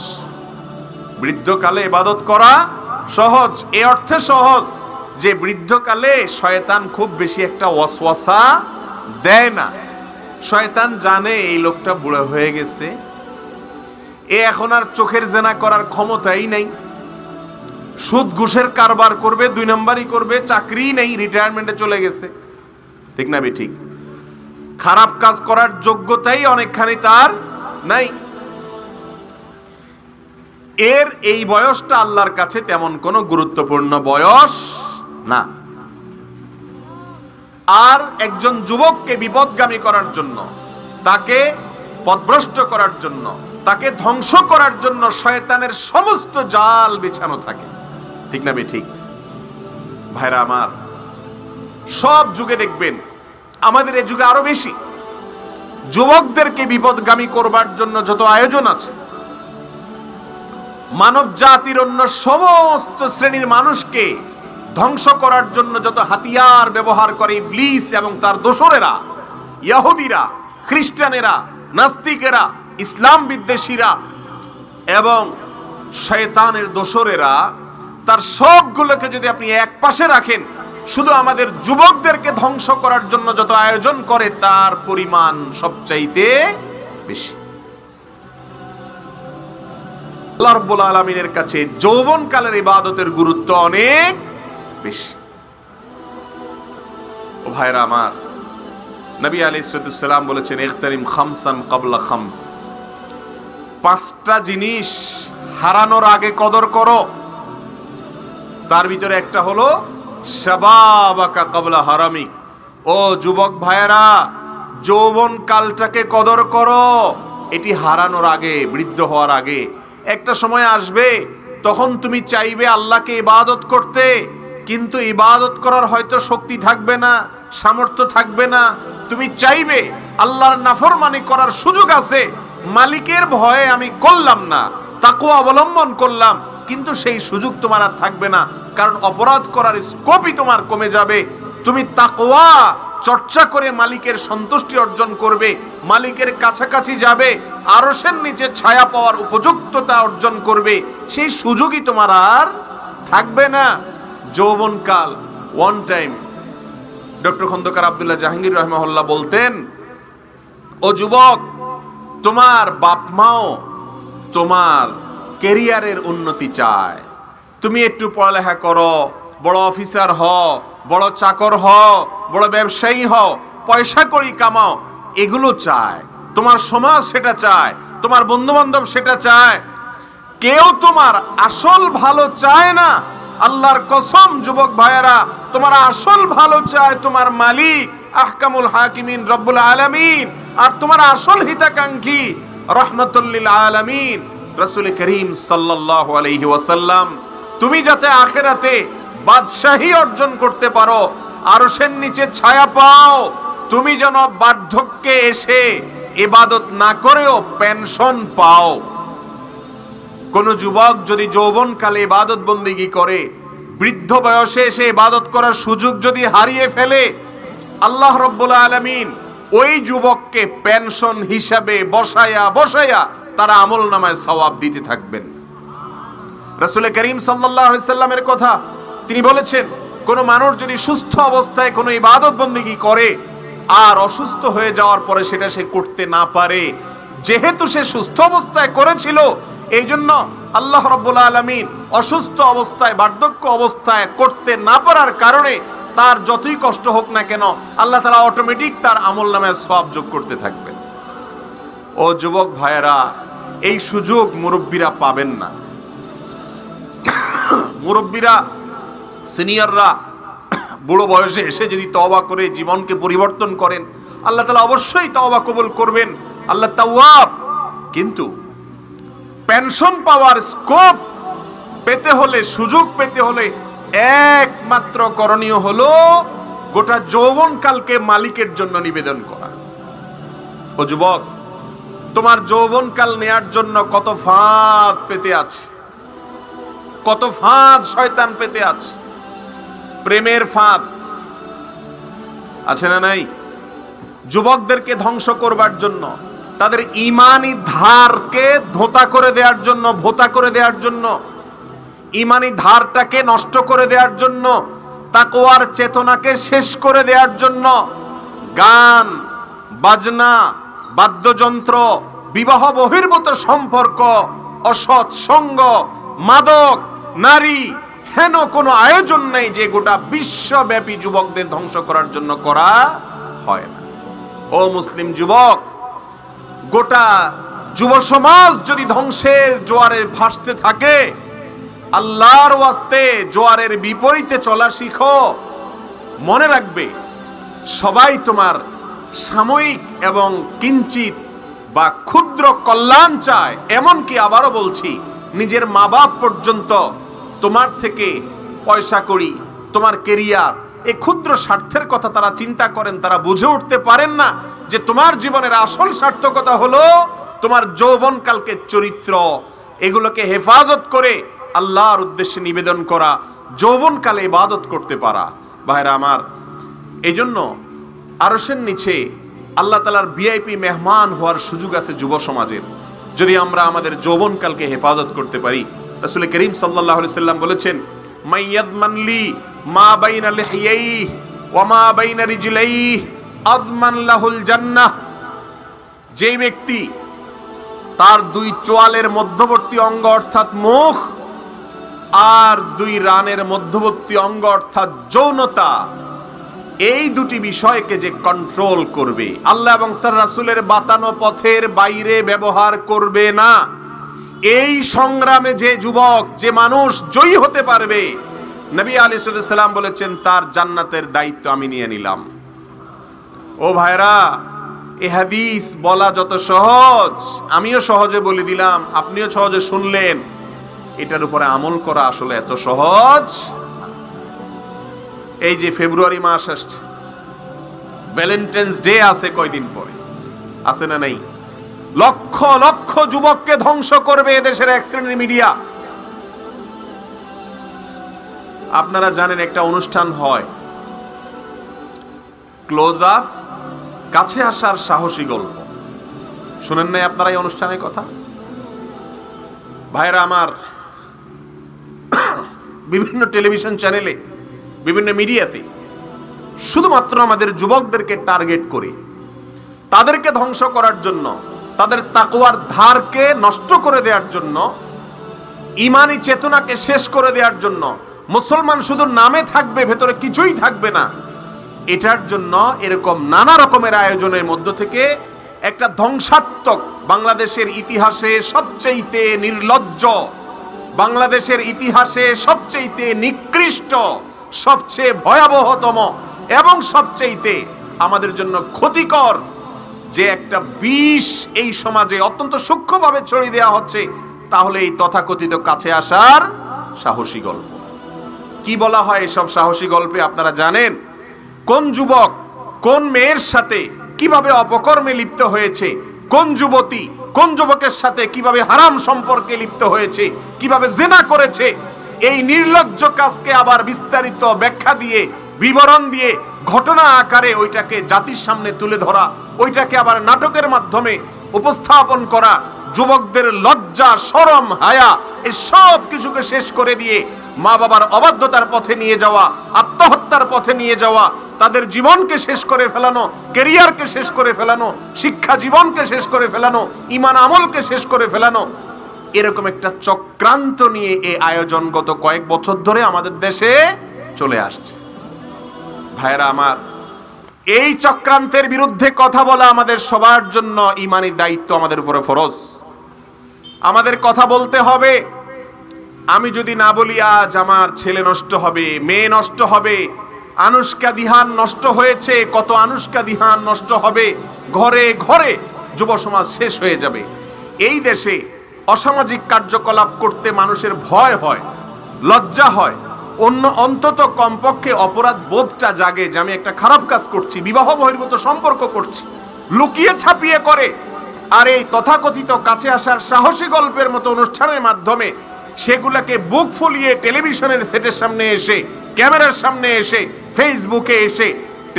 বৃদ্ধকালে ইবাদত করা সহজ, এ অর্থে সহজ যে বৃদ্ধকালে শয়তান খুব বেশি একটা ওয়াসওয়াসা দেয় না। শয়তান জানে এই লোকটা বুড়ো হয়ে গেছে, এ এখন আর চোখের জেনা করার ক্ষমতাই নাই, সুদ ঘুষের কারবার করবে, 2 নম্বরই করবে, চাকরি নেই, রিটায়ারমেন্টে চলে গেছে, ঠিক না ঠিক? খারাপ কাজ করার যোগ্যতাই অনেকখানি তার নাই। এর এই বয়সটা আল্লাহর কাছে তেমন কোনো গুরুত্বপূর্ণ বয়স না। আর একজন যুবককে বিপদগামী করার জন্য, তাকে পথভ্রষ্ট করার জন্য, তাকে ধ্বংস করার জন্য শয়তানের সমস্ত জাল বিছানো থাকে, ঠিক না ঠিক? ভাইরা আমার, সব যুগে দেখবেন, আমাদের এই যুগে আরো বেশি, যুবকদেরকে বিপদগামী করবার জন্য যত আয়োজন আছে, মানব জাতির অন্য সমস্ত শ্রেণীর মানুষকে ধ্বংস করার জন্য যত হাতিয়ার ব্যবহার করে ইবলিস এবং তার দোসরেরা, ইহুদিরা, খ্রিস্টানেরা, নাস্তিকেরা, ইসলাম বিদ্বেষীরা এবং শয়তানের দোসরেরা, তার সবগুলোকে যদি আপনি এক পাশে রাখেন, শুধু আমাদের যুবকদেরকে ধ্বংস করার জন্য যত আয়োজন করে তার পরিমাণ সবচাইতে বেশি। আল্লাহ রাব্বুল আলামিনের কাছে যৌবনকালের ইবাদতের গুরুত্ব অনেক বেশি। ও ভাইরা আমার, নবী আলাইহিস সালাম বলেছেন, ইগতানিম খামসান ক্বাবলা খামস, 5টা জিনিস হারানোর আগে কদর করো। তার ভিতরে একটা হলো শাবাবাকা ক্বাবলা হারামিক। ও যুবক ভাইয়েরা, যৌবন কালটাকে কদর করো, এটি হারানোর আগে, বৃদ্ধ হওয়ার আগে। একটা সময় আসবে তখন তুমি চাইবে আল্লাহকে ইবাদত করতে, কিন্তু ইবাদত করার হয়তো শক্তি থাকবে না, সামর্থ্য থাকবে না। তুমি চাইবে আল্লাহর নাফরমানি করার সুযোগ আছে, মালিকের ভয়ে আমি করলাম না, তাকওয়া অবলম্বন করলাম, কিন্তু সেই সুযোগ তোমার আর থাকবে না, কারণ অপরাধ করার স্কোপই তোমার কমে যাবে। তুমি তাকওয়া চর্চা করে মালিকের সন্তুষ্টি অর্জন করবে, মালিকের কাছাকাছি যাবে, আরশের নিচে ছায়া পাওয়ার উপযুক্ততা অর্জন করবে, সেই সুযোগই তোমার আর থাকবে না। যৌবনকাল one time doctor Khondokar Abdullah Jahangir রাহিমাহুল্লাহ বলতেন, ও যুবক, তোমার বাপ মাও তোমার ক্যারিয়ারের উন্নতি চায়, তুমি একটু পড়ালেখা করো, বড় অফিসার হও, বড় চাকর হও, বড় ব্যবসায়ী হও, পয়সা কড়ি কামাও, এগুলো চায়। তোমার সমাজ সেটা চায়, তোমার বন্ধু বান্ধব সেটা চায়। কেউ তোমার আসল ভালো চায় না। আল্লাহর কসম যুবক ভাইয়েরা, তোমার আসল ভালো চায় তোমার মালিক আহকামুল হাকিমিন রব্বুল আলামিন, আর তোমার আসল হিতাকাঙ্ক্ষী রাহমাতুল লিল আলামিন রাসূল করিম সাল্লাল্লাহু আলাইহি ওয়াসাল্লাম। তুমি যাতে আখিরাতে বাদশাহী অর্জন করতে পারো, আরশের নিচে ছায়া পাও, তুমি যেন বার্ধক্যে এসে ইবাদত না করেও পেনশন পাও। কোন যুবক যদি যৌবনকালে ইবাদত বন্দেগী করে, বৃদ্ধ বয়সে এসে ইবাদত করার সুযোগ যদি হারিয়ে ফেলে, আল্লাহ রাব্বুল আলামিন ওই যুবককে পেনশন হিসাবে বসায়া তারা আমলনামায় সওয়াব দিতে থাকবেন। রাসূল করিম সাল্লাল্লাহু আলাইহি সাল্লামের কথা তিনি বলেছেন, কোন মানুষ যদি সুস্থ অবস্থায় কোনো ইবাদত বন্দেগী করে আর অসুস্থ হয়ে যাওয়ার পরে সেটা সে করতে না পারে, যেহেতু সে সুস্থ অবস্থায় করেছিল, এই জন্য আল্লাহ রাব্বুল আলামিন অসুস্থ অবস্থায়, বার্ধক্য অবস্থায় করতে না পারার কারণে তার যতই কষ্ট হোক না কেন, আল্লাহ তাআলা অটোমেটিক তার আমলনামায় সওয়াব যোগ করতে থাকবেন। ও যুবক ভাইয়েরা, এই সুযোগ মুরব্বীরা পাবেন না। মুরব্বীরা, সিনিয়ররা বুড়ো বয়সে এসে যদি তওবা করে জীবনকে পরিবর্তন করেন, আল্লাহ তাআলা অবশ্যই তওবা কবুল করবেন, আল্লাহ তাওয়াব। কিন্তু পেনশন পাওয়ার স্কোপ পেতে হলে, সুযোগ পেতে হলে একমাত্র করণীয় হলো গোটা যৌবনকালকে মালিকের জন্য নিবেদন করা। ও যুবক, তোমার যৌবনকাল নেয়ার জন্য কত ফাঁদ পেতে আছে, কত ফাঁদ শয়তান পেতে আছে। প্রেমের ফাঁদ আছে না নাই? যুবকদেরকে ধ্বংস করবার জন্য, তাদের ঈমানি ধারকে ধোঁতা করে দেওয়ার জন্য, ভোতা করে দেওয়ার জন্য, ঈমানি ধারটাকে নষ্ট করে দেওয়ার জন্য, তাকওয়ার চেতনাকে শেষ করে দেওয়ার জন্য গান, বাজনা, বাদ্যযন্ত্র, বিবাহ বহির্ভূত সম্পর্ক, অসৎ সঙ্গ, মাদক, নারী, হেন কোনো আয়োজন নেই যে গোটা বিশ্বব্যাপী যুবকদের ধ্বংস করার জন্য করা হয় না। ও মুসলিম যুবক, গোটা যুব সমাজ যদি ধ্বংসের জোয়ারে ভাসতে থাকে, আল্লাহর ওয়াস্তে জোয়ারের বিপরীতে চলা শিখো। মনে রাখবে, সবাই তোমার সাময়িক এবং কিঞ্চিত বা ক্ষুদ্র কল্যাণ চায়। এমনকি আবারও বলছি, নিজের মা বাপ পর্যন্ত তোমার থেকে পয়সা করি, তোমার কেরিয়ার, এই ক্ষুদ্র স্বার্থের কথা তারা চিন্তা করেন। তারা বুঝে উঠতে পারেন না যে তোমার জীবনের আসল সার্থকতা হলো তোমার যৌবনকালকে চরিত্র, এগুলোকে হেফাজত করে আল্লাহর উদ্দেশ্যে নিবেদন করা, যৌবনকালে ইবাদত করতে পারা। ভাইরা আমার, এই জন্য আরশের নিচে আল্লাহ তাআলার ভিআইপি মেহমান হওয়ার সুযোগ আছে যুব সমাজের, যদি আমরা আমাদের যৌবনকালকে হেফাজত করতে পারি। রাসূল করিম সাল্লাল্লাহু আলাইহি সাল্লাম বলেছেন, মাইয়াদমান লি মা বাইনা লিহিয়াইহি ওয়া মা বাইনা রিজলাইহি আযমান লাহুল জান্নাহ। যেই ব্যক্তি তার দুই চোয়ালের মধ্যবর্তী অঙ্গ অর্থাৎ মুখ আর দুই রানের মধ্যবর্তী অঙ্গ অর্থাৎ যৌনতা, এই দুটি বিষয়কে যে কন্ট্রোল করবে, আল্লাহ এবং তার রাসূলের বাতানো পথের বাইরে ব্যবহার করবে না, এই সংগ্রামে যে যুবক, যে মানুষ জয়ী হতে পারবে, নবী আলাইহিস সালাম বলেছেন, তার জান্নাতের দায়িত্ব আমি নিয়ে নিলাম। ও ভাইরা, এই হাদিস বলা যত সহজ, আমিও সহজে বলে দিলাম, আপনিও সহজে শুনলেন, এটার উপরে আমল করা আসলে এত সহজ। এই যে ফেব্রুয়ারি মাস আসছে, ভ্যালেন্টাইন্স ডে আছে কয়দিন পরে, আছে না নাই? লক্ষ লক্ষ যুবককে ধ্বংস করবে এদেশের এক শ্রেণীর মিডিয়া। আপনারা জানেন একটা অনুষ্ঠান হয়, ক্লোজ আপ, কাছে আসার সাহসী গল্প। শুনেন নাই আপনারা এই অনুষ্ঠানের কথা? ভাইরা আমার, বিভিন্ন টেলিভিশন চ্যানেলে, বিভিন্ন মিডিয়াতে শুধুমাত্র আমাদের যুবকদেরকে টার্গেট করে তাদেরকে ধ্বংস করার জন্য, তাদের তাকওয়ার ধারকে নষ্ট করে দেওয়ার জন্য, ইমানি চেতনাকে শেষ করে দেওয়ার জন্য, মুসলমান শুধু নামে থাকবে, ভেতরে কিছুই থাকবে না, এটার জন্য এরকম নানা রকমের আয়োজনের মধ্য থেকে একটা ধ্বংসাত্মক, বাংলাদেশের ইতিহাসে সবচেয়ে নির্লজ্জ, বাংলাদেশের ইতিহাসে সবচেয়ে নিকৃষ্ট, সবচেয়ে ভয়াবহতম এবং সবচেয়ে আমাদের জন্য ক্ষতিকর যে একটা বিষ এই সমাজে অত্যন্ত সূক্ষ্মভাবে ছড়িয়ে দেওয়া হচ্ছে, তাহলে এই তথাকথিত কাছে আসার সাহসী গল্প। কি বলা হয় এসব সাহসী গল্পে আপনারা জানেন? কোন যুবক কোন মেয়ের সাথে কিভাবে অপকর্মে লিপ্ত হয়েছে, কোন যুবতী কোন যুবকের সাথে কিভাবে হারাম সম্পর্কে লিপ্ত হয়েছে, কিভাবে জিনা করেছে, এই নির্লজ্জ কাজকে আবার বিস্তারিত ব্যাখ্যা দিয়ে, বিবরণ দিয়ে, ঘটনা আকারে ওইটাকে জাতির সামনে তুলে ধরা, ওইটাকে আবার নাটকের মাধ্যমে উপস্থাপন করা, যুবকদের লজ্জা, শরম, হায়া এই সব কিছুকে শেষ করে দিয়ে মা বাবার অবাধ্যতার পথে নিয়ে যাওয়া, আত্মহত্যার পথে নিয়ে যাওয়া, তাদের জীবনকে শেষ করে ফেলানো, ক্যারিয়ারকে শেষ করে ফেলানো, শিক্ষা জীবনকে শেষ করে ফেলানো, ঈমান আমলকে শেষ করে ফেলানো, এরকম একটা চক্রান্ত নিয়ে এই আয়োজন গত কয়েক বছর ধরে আমাদের দেশে চলে আসছে। ভাইরা আমার, এই চক্রান্তের বিরুদ্ধে কথা বলা আমাদের সবার জন্য ঈমানি দায়িত্ব, আমাদের উপরে ফরজ। আমাদের কথা বলতে হবে। আমি যদি না বলি আজ আমার ছেলে নষ্ট হবে, মেয়ে নষ্ট হবে, আনুষ্কা দিহান নষ্ট হয়েছে, কত আনুষ্কা দিহান নষ্ট হবে, ঘরে ঘরে যুব সমাজ শেষ হয়ে যাবে। এই দেশে অসামাজিক কার্যকলাপ করতে মানুষের ভয় হয়, লজ্জা হয়, অন্তত কমপক্ষে অপরাধ বোধটা জাগে যে আমি একটা খারাপ কাজ করছি, বিবাহ বহির্ভূত সম্পর্ক করছি, লুকিয়ে ছাপিয়ে করে। আর এই তথাকথিত কাছে আসার সাহসী গল্পের মতো অনুষ্ঠানের মাধ্যমে সেগুলাকে বুক ফুলিয়ে টেলিভিশনের সেটের সামনে এসে, ক্যামেরার সামনে এসে, ফেসবুকে এসে,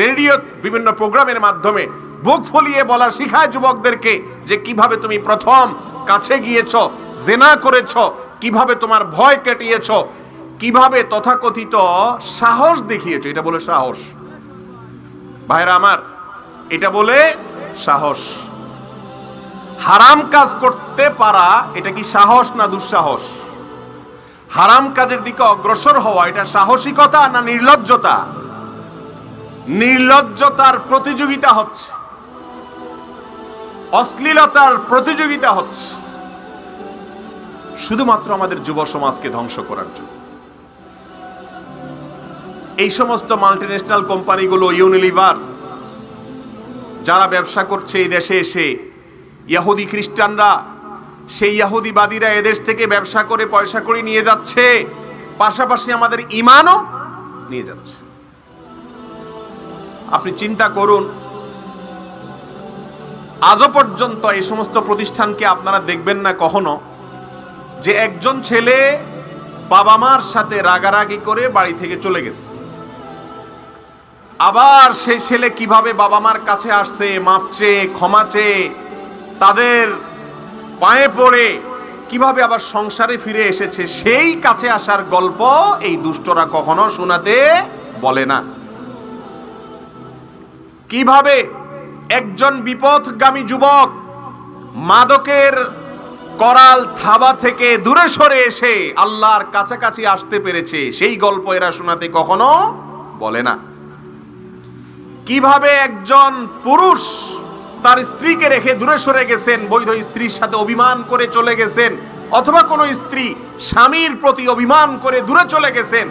রেডিও বিভিন্ন প্রোগ্রামের মাধ্যমে বুক ফুলিয়ে বলা শিখায় যুবকদেরকে যে কিভাবে তুমি প্রথম কাছে গিয়েছ, জিনা করেছ, কিভাবে তোমার ভয় কাটিয়েছ, কিভাবে তথাকথিত সাহস দেখিয়েছ। এটা বলে সাহস। ভাইরা আমার, এটা বলে সাহস। হারাম কাজ করতে পারা এটা কি সাহস না দুঃসাহস? হারাম কাজের দিকে অগ্রসর হওয়া এটা সাহসিকতা না নির্লজ্জতা? নির্লজ্জতার প্রতিযোগিতা হচ্ছে, অশ্লীলতার প্রতিযোগিতা হচ্ছে, শুধুমাত্র আমাদের যুব সমাজকে ধ্বংস করার জন্য। এই সমস্ত মাল্টিন্যাশনাল কোম্পানিগুলো, ইউনিলিভার, যারা ব্যবসা করছে এই দেশে এসে, ইহুদি খ্রিস্টানরা, সেই ইহুদিবাদীরা এদেশ থেকে ব্যবসা করে পয়সা করে নিয়ে যাচ্ছে, পাশাপাশি আমাদের ঈমানও নিয়ে যাচ্ছে। আপনি চিন্তা করুন, আজও পর্যন্ত এই সমস্ত প্রতিষ্ঠানকে আপনারা দেখবেন না কখনো যে একজন ছেলে বাবা মার সাথে রাগারাগি করে বাড়ি থেকে চলে গেছে, আবার সেই ছেলে কিভাবে বাবা মার কাছে আসছে, মাপ চেয়ে, ক্ষমা চেয়ে, তাদের পায়ে পড়ে কিভাবে আবার সংসারে ফিরে এসেছে, সেই কাছে আসার গল্প এই দুষ্টরা কখনো শোনাতে বলে না। কিভাবে একজন বিপথগামী যুবক মাদকের করাল থাবা থেকে দূরে সরে এসে আল্লাহর কাছাকাছি আসতে পেরেছে, সেই গল্প এরা শোনাতে কখনো বলে না। কিভাবে একজন পুরুষ তার স্ত্রীকে রেখে দূরে সরে গেছেন, বৈধ স্ত্রীর সাথে অভিমান করে চলে গেছেন, অথবা কোনো স্ত্রী স্বামীর প্রতি অভিমান করে দূরে চলে গেছেন,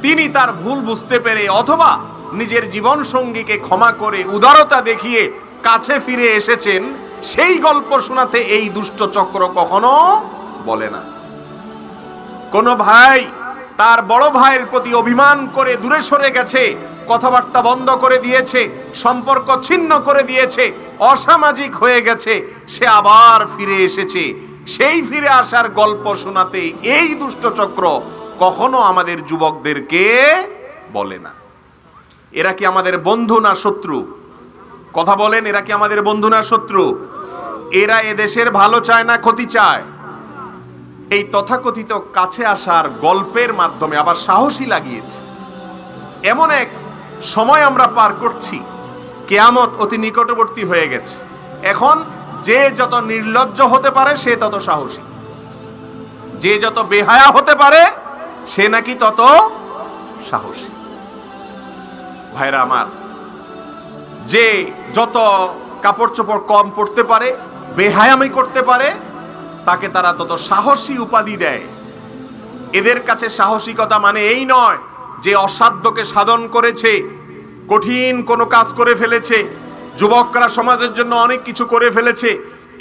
তিনি তার ভুল বুঝতে পেরে অথবা নিজের জীবন সঙ্গীকে ক্ষমা করে উদারতা দেখিয়ে কাছে ফিরে এসেছেন, সেই গল্প শোনাতে এই দুষ্ট চক্র কখনো বলে না। কোন ভাই তার বড় ভাইয়ের প্রতি অভিমান করে দূরে সরে গেছে, কথাবার্তা বন্ধ করে দিয়েছে, সম্পর্ক ছিন্ন করে দিয়েছে, অসামাজিক হয়ে গেছে, সে আবার ফিরে এসেছে, সেই ফিরে আসার গল্প শোনাতে এই দুষ্ট চক্র কখনো আমাদের যুবকদেরকে বলে না। এরা কি আমাদের বন্ধু না শত্রু? কথা বলেন, এরা কি আমাদের বন্ধু না শত্রু? এরা এদেশের ভালো চায় না ক্ষতি চায়? এই তথাকথিত কাছে আসার গল্পের মাধ্যমে আবার সাহসী লাগিয়েছে। এমন এক সময় আমরা পার করছি, কিয়ামত অতি নিকটবর্তী হয়ে গেছে। এখন যে যত নির্লজ্জ হতে পারে সে তত সাহসী, যে যত বেহায়া হতে পারে সে নাকি তত সাহসী। ভাইরা আমার, যে যত কাপড় চোপড় কম পড়তে পারে, বেহায়ামি করতে পারে, তাকে তারা তত সাহসী উপাধি দেয়। এদের কাছে সাহসিকতা মানে এই নয় যে অসাধ্যকে সাধন করেছে, কঠিন কোনো কাজ করে ফেলেছে, যুবকরা সমাজের জন্য অনেক কিছু করে ফেলেছে,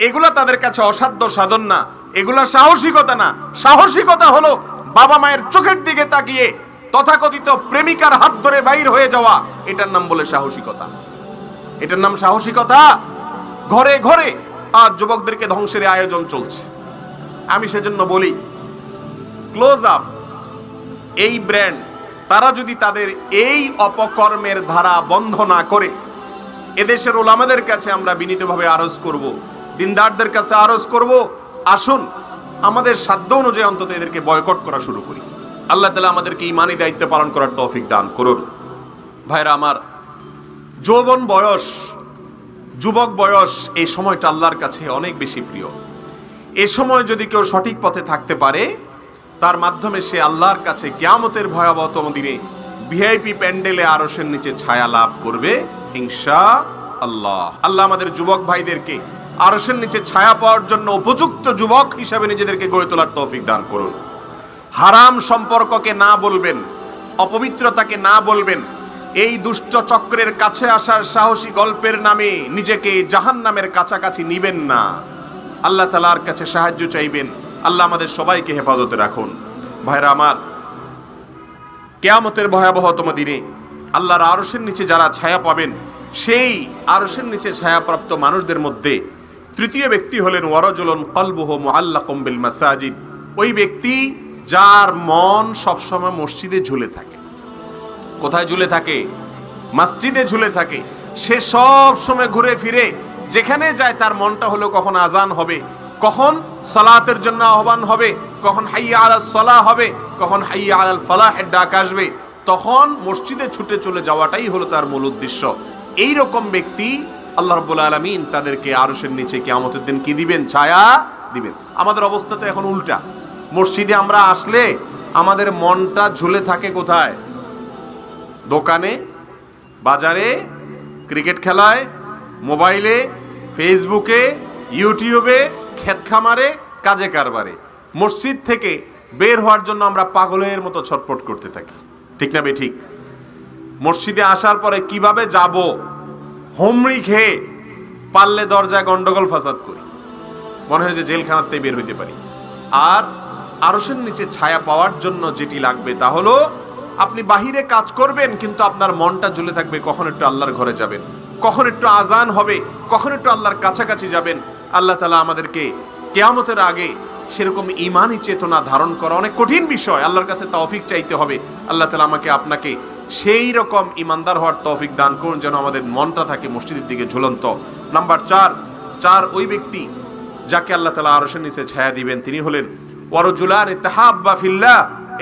এগুলা তাদের কাছে অসাধ্য সাধন না, এগুলা সাহসিকতা না। সাহসিকতা হলো বাবা মায়ের চোখের দিকে তাকিয়ে তথাকথিত প্রেমিকার হাত ধরে বাইর হয়ে যাওয়া, এটার নাম বলে সাহসিকতা। এটার নাম সাহসিকতা। ঘরে ঘরে আজ যুবকদেরকে ধ্বংসের আয়োজন চলছে। আমি সেজন্য বলি, ক্লোজ আপ এই ব্র্যান্ড, তারা যদি তাদের এই অপকর্মের ধারা বন্ধ না করে, এদেশের ওলামাদের কাছে আমরা বিনীতভাবে আরজ করব, দিনদারদের কাছে আরজ করব, আসুন আমাদের সাধ্য অনুযায়ী অন্তত এদেরকে বয়কট করা শুরু করি। আল্লাহ তাআলা আমাদেরকে ঈমানি দায়িত্ব পালন করার তৌফিক দান করুন। ভাইরা আমার, যৌবন বয়স, যুবক বয়স, এই সময়টা আল্লাহর কাছে অনেক বেশি প্রিয়। এ সময় যদি কেউ সঠিক পথে থাকতে পারে, তার মাধ্যমে সে আল্লাহর কাছে কিয়ামতের ভয়াবহতম দিনে ভিআইপি প্যান্ডেলে আরশের নিচে ছায়া লাভ করবে ইনশাআল্লাহ। আল্লাহ আমাদের যুবক ভাইদেরকে আরশের নিচে ছায়া পাওয়ার জন্য উপযুক্ত যুবক হিসাবে নিজেদেরকে গড়ে তোলার তৌফিক দান করুন। হারাম সম্পর্ককে না বলবেন, অপবিত্রতাকে না বলবেন, এই দুষ্ট চক্রের কাছে আসার সাহসী গল্পের নামে নিজেকে জাহান্নামের কাছাকাছি নিবেন না। আল্লাহ তাআলার কাছে সাহায্য চাইবেন। আল্লাহ আমাদের সবাইকে হেফাজতে রাখুন। ভাইরা আমার, কিয়ামতের ভয়াবহতম দিনে আল্লাহর আরশের নিচে যারা ছায়া পাবেন, সেই আরশের নিচে ছায়াপ্রাপ্ত মানুষদের মধ্যে তৃতীয় ব্যক্তি হলেন ওয়ারাজুলুন কলবুহু মুআল্লাকুম বিল মাসাজিদ, ওই ব্যক্তি যার মন সবসময় মসজিদে ঝুলে থাকে। কোথায় ঝুলে থাকে? মসজিদে ঝুলে থাকে। সে সব সময় ঘুরে ফিরে যেখানে যায় তার মনটা হলো কখন আজান হবে, কখন সালাতের জন্য আহ্বান হবে, কখন হাইয়া আলাস সালাহ হবে, কখন হাইয়া আলাল ফালাহের ডাক আসবে, তখন মসজিদে ছুটে চলে যাওয়াটাই হলো তার মূল উদ্দেশ্য। এই রকম ব্যক্তি আল্লাহ রাব্বুল আলামিন তাদেরকে আরশের নিচে কিয়ামতের দিন কি দিবেন? ছায়া দিবেন। আমাদের অবস্থা তো এখন উল্টা। মসজিদে আমরা আসলে আমাদের মনটা ঝুলে থাকে কোথায়? দোকানে, বাজারে, ক্রিকেট খেলায়, মোবাইলে, ফেসবুকে, ইউটিউবে, ক্ষেত খামারে, কাজে কারবারে। মসজিদ থেকে বের হওয়ার জন্য আমরা পাগলের মতো ছটফট করতে থাকি, ঠিক না বেঠিক? মসজিদে আসার পরে কিভাবে যাব, হুমড়ি খেয়ে পারলে দরজায় গন্ডগোল ফাসাদ করি, মনে হয় যে জেলখানাতেই বের হইতে পারি। আর আরশের নিচে ছায়া পাওয়ার জন্য যেটি লাগবে তা হলো আপনি বাহিরে কাজ করবেন, কিন্তু আপনার মনটা ঝুলে থাকবে কখন একটু আল্লাহর ঘরে যাবেন, কখন একটু আজান হবে, কখন একটু আল্লাহর কাছাকাছি যাবেন। আল্লাহ তাআলা আমাদেরকে কিয়ামতের আগে সেরকম ঈমানি চেতনা ধারণ করা অনেক কঠিন বিষয়, আল্লাহর কাছে তৌফিক চাইতে হবে। আল্লাহ তাআলা আমাকে আপনাকে সেই রকম ঈমানদার হওয়ার তৌফিক দান করুন যেন আমাদের মনটা থাকে মসজিদের দিকে ঝুলন্ত। নাম্বার 4, ওই ব্যক্তি যাকে আল্লাহ তাআলা আরশের নিচে ছায়া দিবেন তিনি হলেন ওয়ারাজুলান তাহাব্বা ফিল্লাহ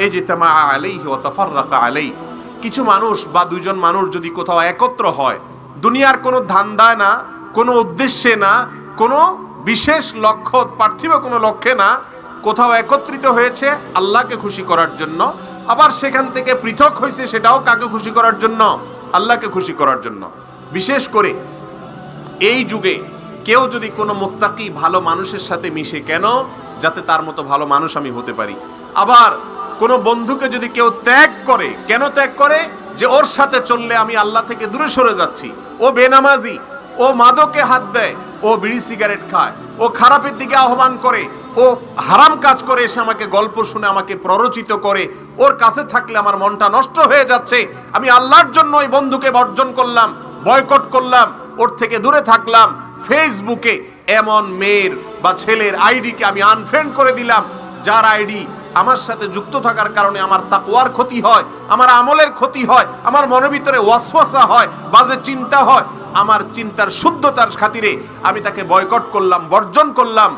ইজতামা আলাইহি ওয়া তাফাররাকা আলাইহি। কিছু মানুষ বা দুইজন মানুষ যদি কোথাও একত্র হয়, দুনিয়ার কোনো ধান্দায় না, কোনো উদ্দেশ্যে না, কোনো বিশেষ লক্ষ্য, পার্থিব কোনো লক্ষ্যে না, কোথাও একত্রিত হয়েছে আল্লাহকে খুশি করার জন্য, আবার সেখান থেকে পৃথক হয়েছে সেটাও কাকে খুশি করার জন্য? আল্লাহকে খুশি করার জন্য। বিশেষ করে এই যুগে কেউ যদি কোনো মুত্তাকি ভালো মানুষের সাথে মিশে, কেন? যাতে তার মতো ভালো মানুষ আমি হতে পারি। আবার কোনো বন্ধুকে যদি কেউ ত্যাগ করে, কেন ত্যাগ করে? যে ওর সাথে চললে আমি আল্লাহ থেকে দূরে সরে যাচ্ছি। ও বেনামাজি, ও মাদকে হাত দেয়, ও বিড়ি সিগারেট খায়, ও খারাপের দিকে আহ্বান করে, ও হারাম কাজ করে, এসে আমাকে গল্প শুনে আমাকে প্ররোচিত করে, ওর কাছে থাকলে আমার মনটা নষ্ট হয়ে যাচ্ছে। আমি আল্লাহর জন্য ওই বন্ধুকে বর্জন করলাম, বয়কট করলাম, ওর থেকে দূরে থাকলাম। ফেসবুকে এমন মেয়ের বা ছেলের আইডিকে আমি আনফ্রেন্ড করে দিলাম যার আইডি আমার সাথে যুক্ত থাকার কারণে আমার তাকওয়ার ক্ষতি হয়, আমার আমলের ক্ষতি হয়, আমার মনের ভিতরে ওয়াসওয়াসা হয়, বাজে চিন্তা হয়, আমার চিন্তার শুদ্ধতার খাতিরে আমি তাকে বয়কট করলাম, বর্জন করলাম।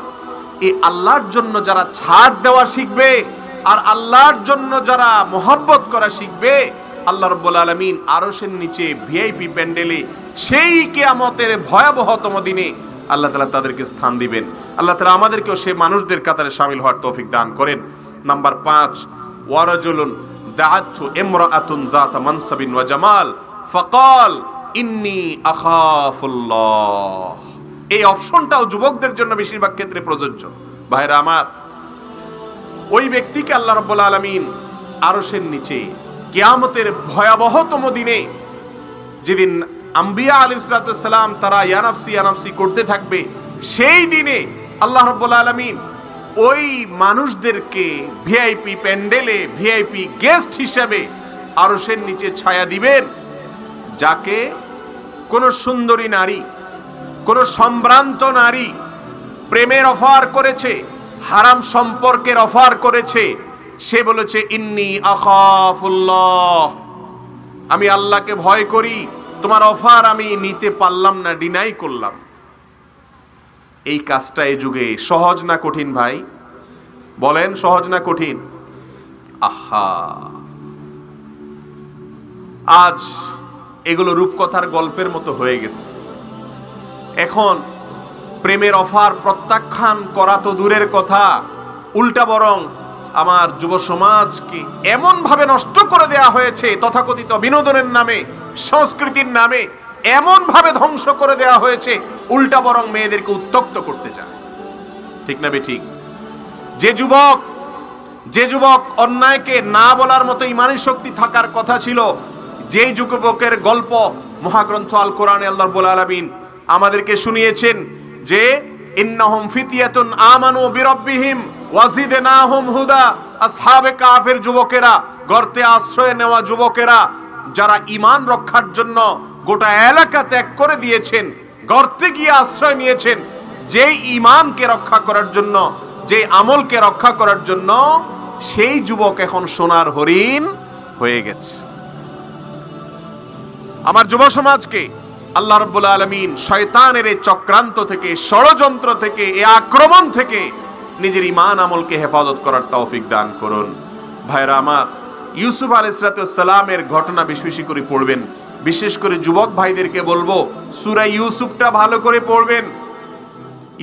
এই আল্লাহর জন্য যারা ছাড় দেওয়া শিখবে আর আল্লাহর জন্য যারা মোহাব্বত করা শিখবে, আল্লাহ রাব্বুল আলামিন আরশের নিচে ভিআইপি প্যান্ডেলে সেই কিয়ামতের ভয়াবহতম দিনে আল্লাহ তাআলা তাদেরকে স্থান দিবেন। আল্লাহ তাআলা আমাদেরকেও সেই মানুষদের কাতারে শামিল হওয়ার তৌফিক দান করেন। নাম্বার 5, ওয়ারাজুলুন দাআতু ইমরাআতুন যাতা মানসাবিন ওয়া জামাল ফাকাল ইন্নী আখাফুল্লাহ। এই অপশনটাও যুবকদের জন্য বেশিরভাগ ক্ষেত্রে প্রযোজ্য। ভাইরা আমার, ওই ব্যক্তিকে আল্লাহ রাব্বুল আলামিন আরশের নিচে কিয়ামতের ভয়াবহতম দিনে, যেদিন আম্বিয়া আলাইহিস সালাম তারা ইয়া নাফসি ইয়া নাফসি করতে থাকবে, সেই দিনে আল্লাহ রাব্বুল আলামিন ওই মানুষদেরকে ভিআইপি প্যান্ডেলে ভিআইপি গেস্ট হিসেবে আরশের নিচে ছায়া দিবেন, যাকে কোন সুন্দরী নারী, কোন সম্ভ্রান্ত নারী প্রেমের অফার করেছে, হারাম সম্পর্কের অফার করেছে, সে বলেছে ইন্নী আখাফুল্লাহ, আমি আল্লাহকে ভয় করি, তোমার অফার আমি নিতে পারলাম না, ডিনাই করলাম। এই কাজটা এই যুগে সহজ না কঠিন ভাই? বলেন, সহজ না কঠিন? আহা, আজ এগুলো রূপকথার গল্পের মতো হয়ে গেছে। এখন প্রেমের অফার প্রত্যাখ্যান করা তো দূরের কথা, উল্টা বরং আমার যুব সমাজকে এমন ভাবে নষ্ট করে দেয়া হয়েছে, তথাকথিত বিনোদনের নামে, সংস্কৃতির নামে এমন ভাবে ধ্বংস করে দেয়া হয়েছে, উল্টা বরং মেয়েদেরকে উত্তক্ত করতে চায়। ঠিক না বেঠিক? যে যুবক অন্যায়কে না বলার মতো ঈমানী শক্তি থাকার কথা ছিল, যে যুবকের গল্প মহাগ্রন্থ আল কোরআনে আল্লাহ রাব্বুল আলামিন আমাদেরকে শুনিয়েছেন যে ইন্নাহুম ফিতিয়াতুন আমানু বিরাব্বিহিম ওয়াজিদনাহুম হুদা, আসহাবে কাফের যুবকেরা, গর্তে আশ্রয় নেওয়া যুবকেরা, যারা ঈমান রক্ষার জন্য গোটা এলাকা ত্যাগ করে দিয়েছেন, গর্তে গিয়ে আশ্রয় নিয়েছেন, যেই ঈমানকে রক্ষা করার জন্য, যে আমলকে রক্ষা করার জন্য, সেই যুবক এখন সোনার হরিণ হয়ে গেছে। আমার যুব সমাজকে আল্লাহ রাব্বুল আলামিন শয়তানের এই চক্রান্ত থেকে, ষড়যন্ত্র থেকে, এই আক্রমণ থেকে নিজের ঈমান আমলকে হেফাজত করার তৌফিক দান করুন। ভাইরা আমার, ইউসুফ আলাইহিস সালামের ঘটনা বেশি বেশি করে পড়বেন। বিশেষ করে যুবক ভাইদেরকে বলবো, সূরা ইউসুফটা ভালো করে পড়বেন।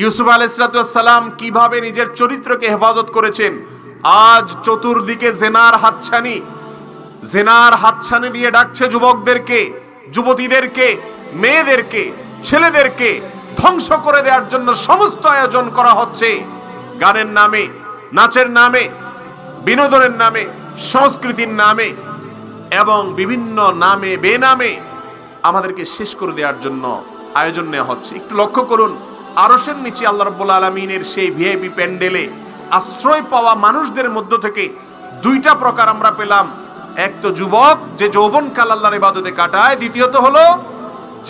ইউসুফ আলাইহিস সালাম কিভাবে নিজের চরিত্রকে হেফাজত করেছেন। আজ চতুর্দিকে জেনার হাতছানি দিয়ে ডাকছে যুবকদেরকে, যুবতীদেরকে, মেয়েদেরকে, ছেলেদেরকে ধ্বংস করে দেওয়ার জন্য সমস্ত আয়োজন করা হচ্ছে। গানের নামে, নাচের নামে, বিনোদনের নামে, সংস্কৃতির নামে এবং বিভিন্ন নামে বেনামে আমাদেরকে শেষ করে দেওয়ার জন্য আয়োজন নেওয়া হচ্ছে। একটু লক্ষ্য করুন, আরশের নিচে আল্লাহ রাব্বুল আলামিনের সেই ভিআইপি প্যান্ডেলে আশ্রয় পাওয়া মানুষদের মধ্য থেকে দুইটা প্রকার আমরা পেলাম। এক তো যুবক, যে যৌবনকাল আল্লাহর ইবাদতে কাটায়। দ্বিতীয়ত হলো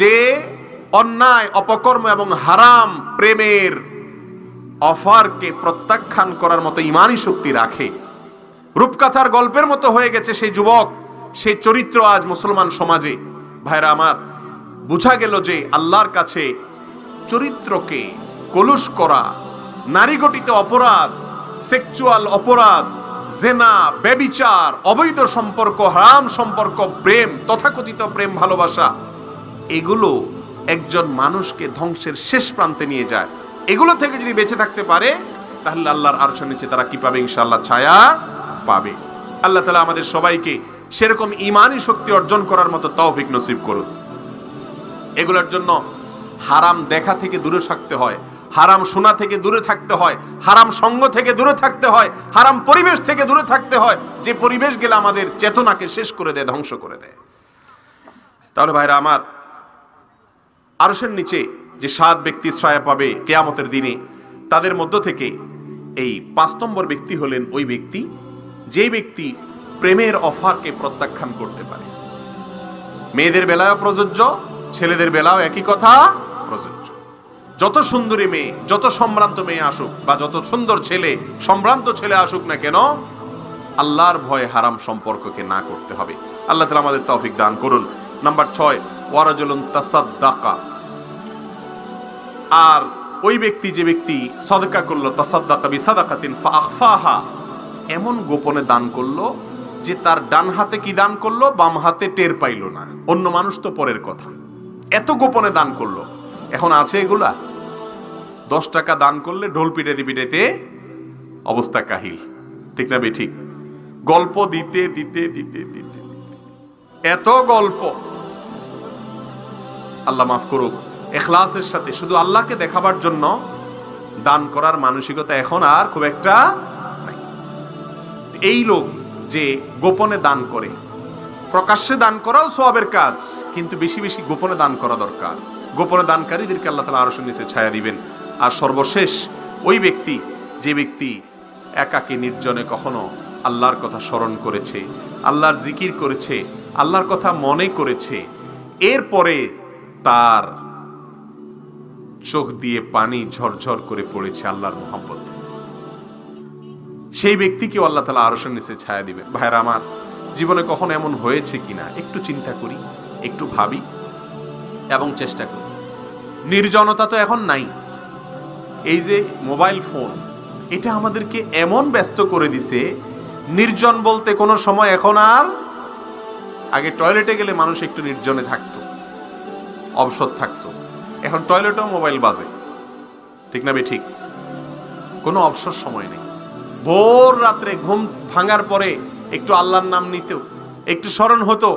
যে অন্যায়, অপকর্ম এবং হারাম প্রেমের অফারকে প্রত্যাখ্যান করার মতো ঈমানী শক্তি রাখে। রূপকথার গল্পের মতো হয়ে গেছে সেই যুবক, সেই চরিত্র আজ মুসলমান সমাজে। ভাইরা আমার, বুঝা গেল যে আল্লাহর কাছে চরিত্রকে কলুষ করা, নারী গঠিত অপরাধ, সেক্সুয়াল অপরাধ, জেনা, ব্যভিচার, অবৈধ সম্পর্ক, হারাম সম্পর্ক, প্রেম, তথাকথিত প্রেম ভালোবাসা, এগুলো একজন মানুষকে ধ্বংসের শেষ প্রান্তে নিয়ে যায়। এগুলো থেকে যদি বেঁচে থাকতে পারে, তাহলে আল্লাহর আরশের নিচে তারা কি পাবে? ইনশাআল্লাহ ছায়া পাবে। আল্লাহ তাআলা আমাদের সবাইকে সেরকম ঈমানী শক্তি অর্জন করার মতো তৌফিক নসিব করুন। এগুলোর জন্য হারাম দেখা থেকে দূরে থাকতে হয়, হারাম শোনা থেকে দূরে থাকতে হয়, হারাম সঙ্গ থেকে দূরে থাকতে হয়, হারাম পরিবেশ থেকে দূরে থাকতে হয়, যে পরিবেশ গেলে আমাদের চেতনাকে শেষ করে দেয়, ধ্বংস করে দেয়। তাহলে ভাইরা আমার, আরশের নিচে যে 7 ব্যক্তি ছায়া পাবে কিয়ামতের দিনে, তাদের মধ্য থেকে এই 5 নম্বর ব্যক্তি হলেন ওই ব্যক্তি যে ব্যক্তি প্রেমের অফারকে প্রত্যাখ্যান করতে পারে। মেয়েদের বেলায়ও প্রযোজ্য, ছেলেদের বেলাও একই কথা প্রযোজ্য। যত সুন্দরী মেয়ে, যত সম্ভ্রান্ত মেয়ে আসুক, বা যত সুন্দর ছেলে, সম্ভ্রান্ত ছেলে আসুক না কেন, আল্লাহর ভয়ে হারাম সম্পর্ককে না করতে হবে। আল্লাহ তাআলা আমাদের তৌফিক দান করুন। নাম্বার 6, ওয়ারাজুলুন তাসাদ্দাকা, আর ওই ব্যক্তি, যে ব্যক্তি সাদকা করলো, তাসাদ্দাকা বিসাদাকাতিন ফাআখফাহা, এমন গোপনে দান করলো যে তার ডান হাতে কি দান করলো, বাম হাতে টের পাইল না। অন্য মানুষ তো পরের কথা, এত গোপনে দান করলো। এখন আছে এগুলা? 10 টাকা দান করলে ঢোল পিটাইতে পিটাইতে অবস্থা কাহিল, ঠিক না ঠিক? গল্প দিতে দিতে দিতে দিতে এত গল্প। আল্লাহ মাফ করুক, ইখলাসের সাথে শুধু আল্লাহকে দেখাবার জন্য দান করার মানসিকতা এখন আর খুব একটা নাই। এই লোক যে গোপনে দান করে, প্রকাশ্যে দান করাও সওয়াবের কাজ, কিন্তু বেশি বেশি গোপনে দান করা দরকার। গোপনে দানকারীদেরকে আল্লাহ তাআলা আরশের নিচে ছায়া দিবেন। আর সর্বশেষ ওই ব্যক্তি, যে ব্যক্তি একাকী নির্জনে কখনো আল্লাহর কথা স্মরণ করেছে, আল্লাহর জিকির করেছে, আল্লাহর কথা মনে করেছে, এরপরে তার চোখ দিয়ে পানি ঝরঝর করে পড়েছে আল্লাহর মহব্বত, সেই ব্যক্তিকে আল্লাহ তাআলা আরশের নিচে ছায়া দিবেন। ভাইরা আমার, জীবনে কখনো এমন হয়েছে কিনা একটু চিন্তা করি, একটু ভাবি এবং চেষ্টা করি। নির্জনতা তো এখন নাই। এই যে মোবাইল ফোন, এটা আমাদেরকে এমন ব্যস্ত করে দিছে, নির্জন বলতে কোনো সময় এখন আর, আগে টয়লেটে গেলে মানুষ একটু নির্জনে থাকতো, অবসর থাকতো, এখন টয়লেটেও মোবাইল বাজে, ঠিক না ঠিক? কোনো অবসর সময় নেই। ভোর রাত্রে ঘুম ভাঙার পরে একটু আল্লাহর নাম নিতেও, একটু স্মরণ হতো,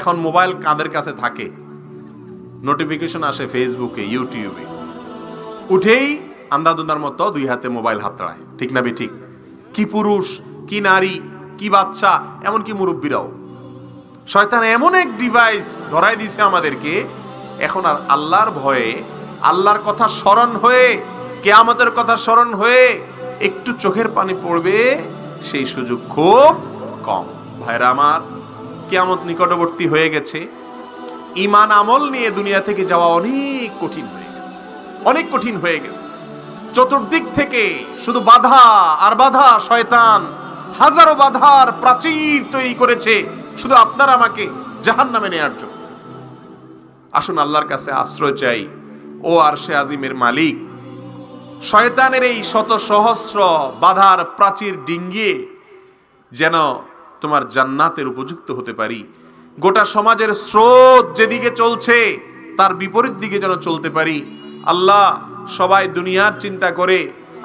এখন মোবাইল কাঁধের কাছে থাকে, নোটিফিকেশন আসে ফেসবুকে, ইউটিউবে, উঠেই আন্ধাধুন্ধার মতো 2 হাতে মোবাইল হাতড়ায়, ঠিক না ঠিক? কি পুরুষ, কি নারী, কি বাচ্চা, এমনকি মুরব্বীরাও। শয়তান এমন এক ডিভাইস ধরাই দিছে আমাদেরকে, এখন আর আল্লাহর ভয়ে, আল্লাহর কথা স্মরণ হয়ে, কিয়ামতের কথা স্মরণ হয়ে একটু চোখের পানি পড়বে, সেই সুযোগ খুব কম। ভাইরা আমার, কিয়ামত নিকটবর্তী হয়ে গেছে। ঈমান আমল নিয়ে দুনিয়া থেকে যাওয়া অনেক কঠিন হয়ে গেছে, অনেক কঠিন হয়ে গেছে। চতুর্দিক থেকে শুধু বাধা আর বাধা, শয়তান হাজারো বাধার প্রাচীর তৈরি করেছে শুধু আপনার আমাকে জাহান্নামে নেয়ার জন্য। আসুন আল্লাহর কাছে আশ্রয় চাই। ও আরশে আজিমের মালিক, শয়তানের এই শত সহস্র বাধার প্রাচীর ডিঙ্গিয়ে যেন তোমার জান্নাতের উপযুক্ত হতে পারি। গোটা সমাজের স্রোত যেদিকে চলছে তার বিপরীত দিকে যেন চলতে পারি। আল্লাহ, সবাই দুনিয়ার চিন্তা করে,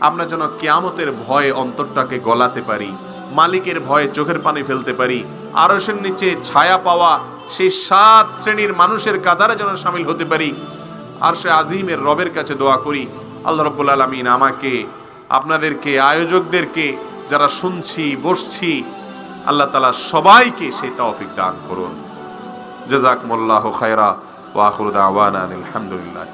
আমরা যেন কিয়ামতের ভয়ে অন্তরটাকে গলাতে পারি, মালিকের ভয়ে চোখের পানি ফেলতে পারি, আরশের নিচে ছায়া পাওয়া সেই 7 শ্রেণীর মানুষের কাতারে যেন শামিল হতে পারি। আরশে আজিমের রবের কাছে দোয়া করি, আল্লাহ রাব্বুল আলামিন আমাকে, আপনাদেরকে, আয়োজকদেরকে, যারা শুনছি বসছি, আল্লাহ তাআলা সবাইকে সেই তৌফিক দান করুন। জাযাকুমুল্লাহু খায়রা ওয়া আখিরু দাওয়ানা আলহামদুলিল্লাহ।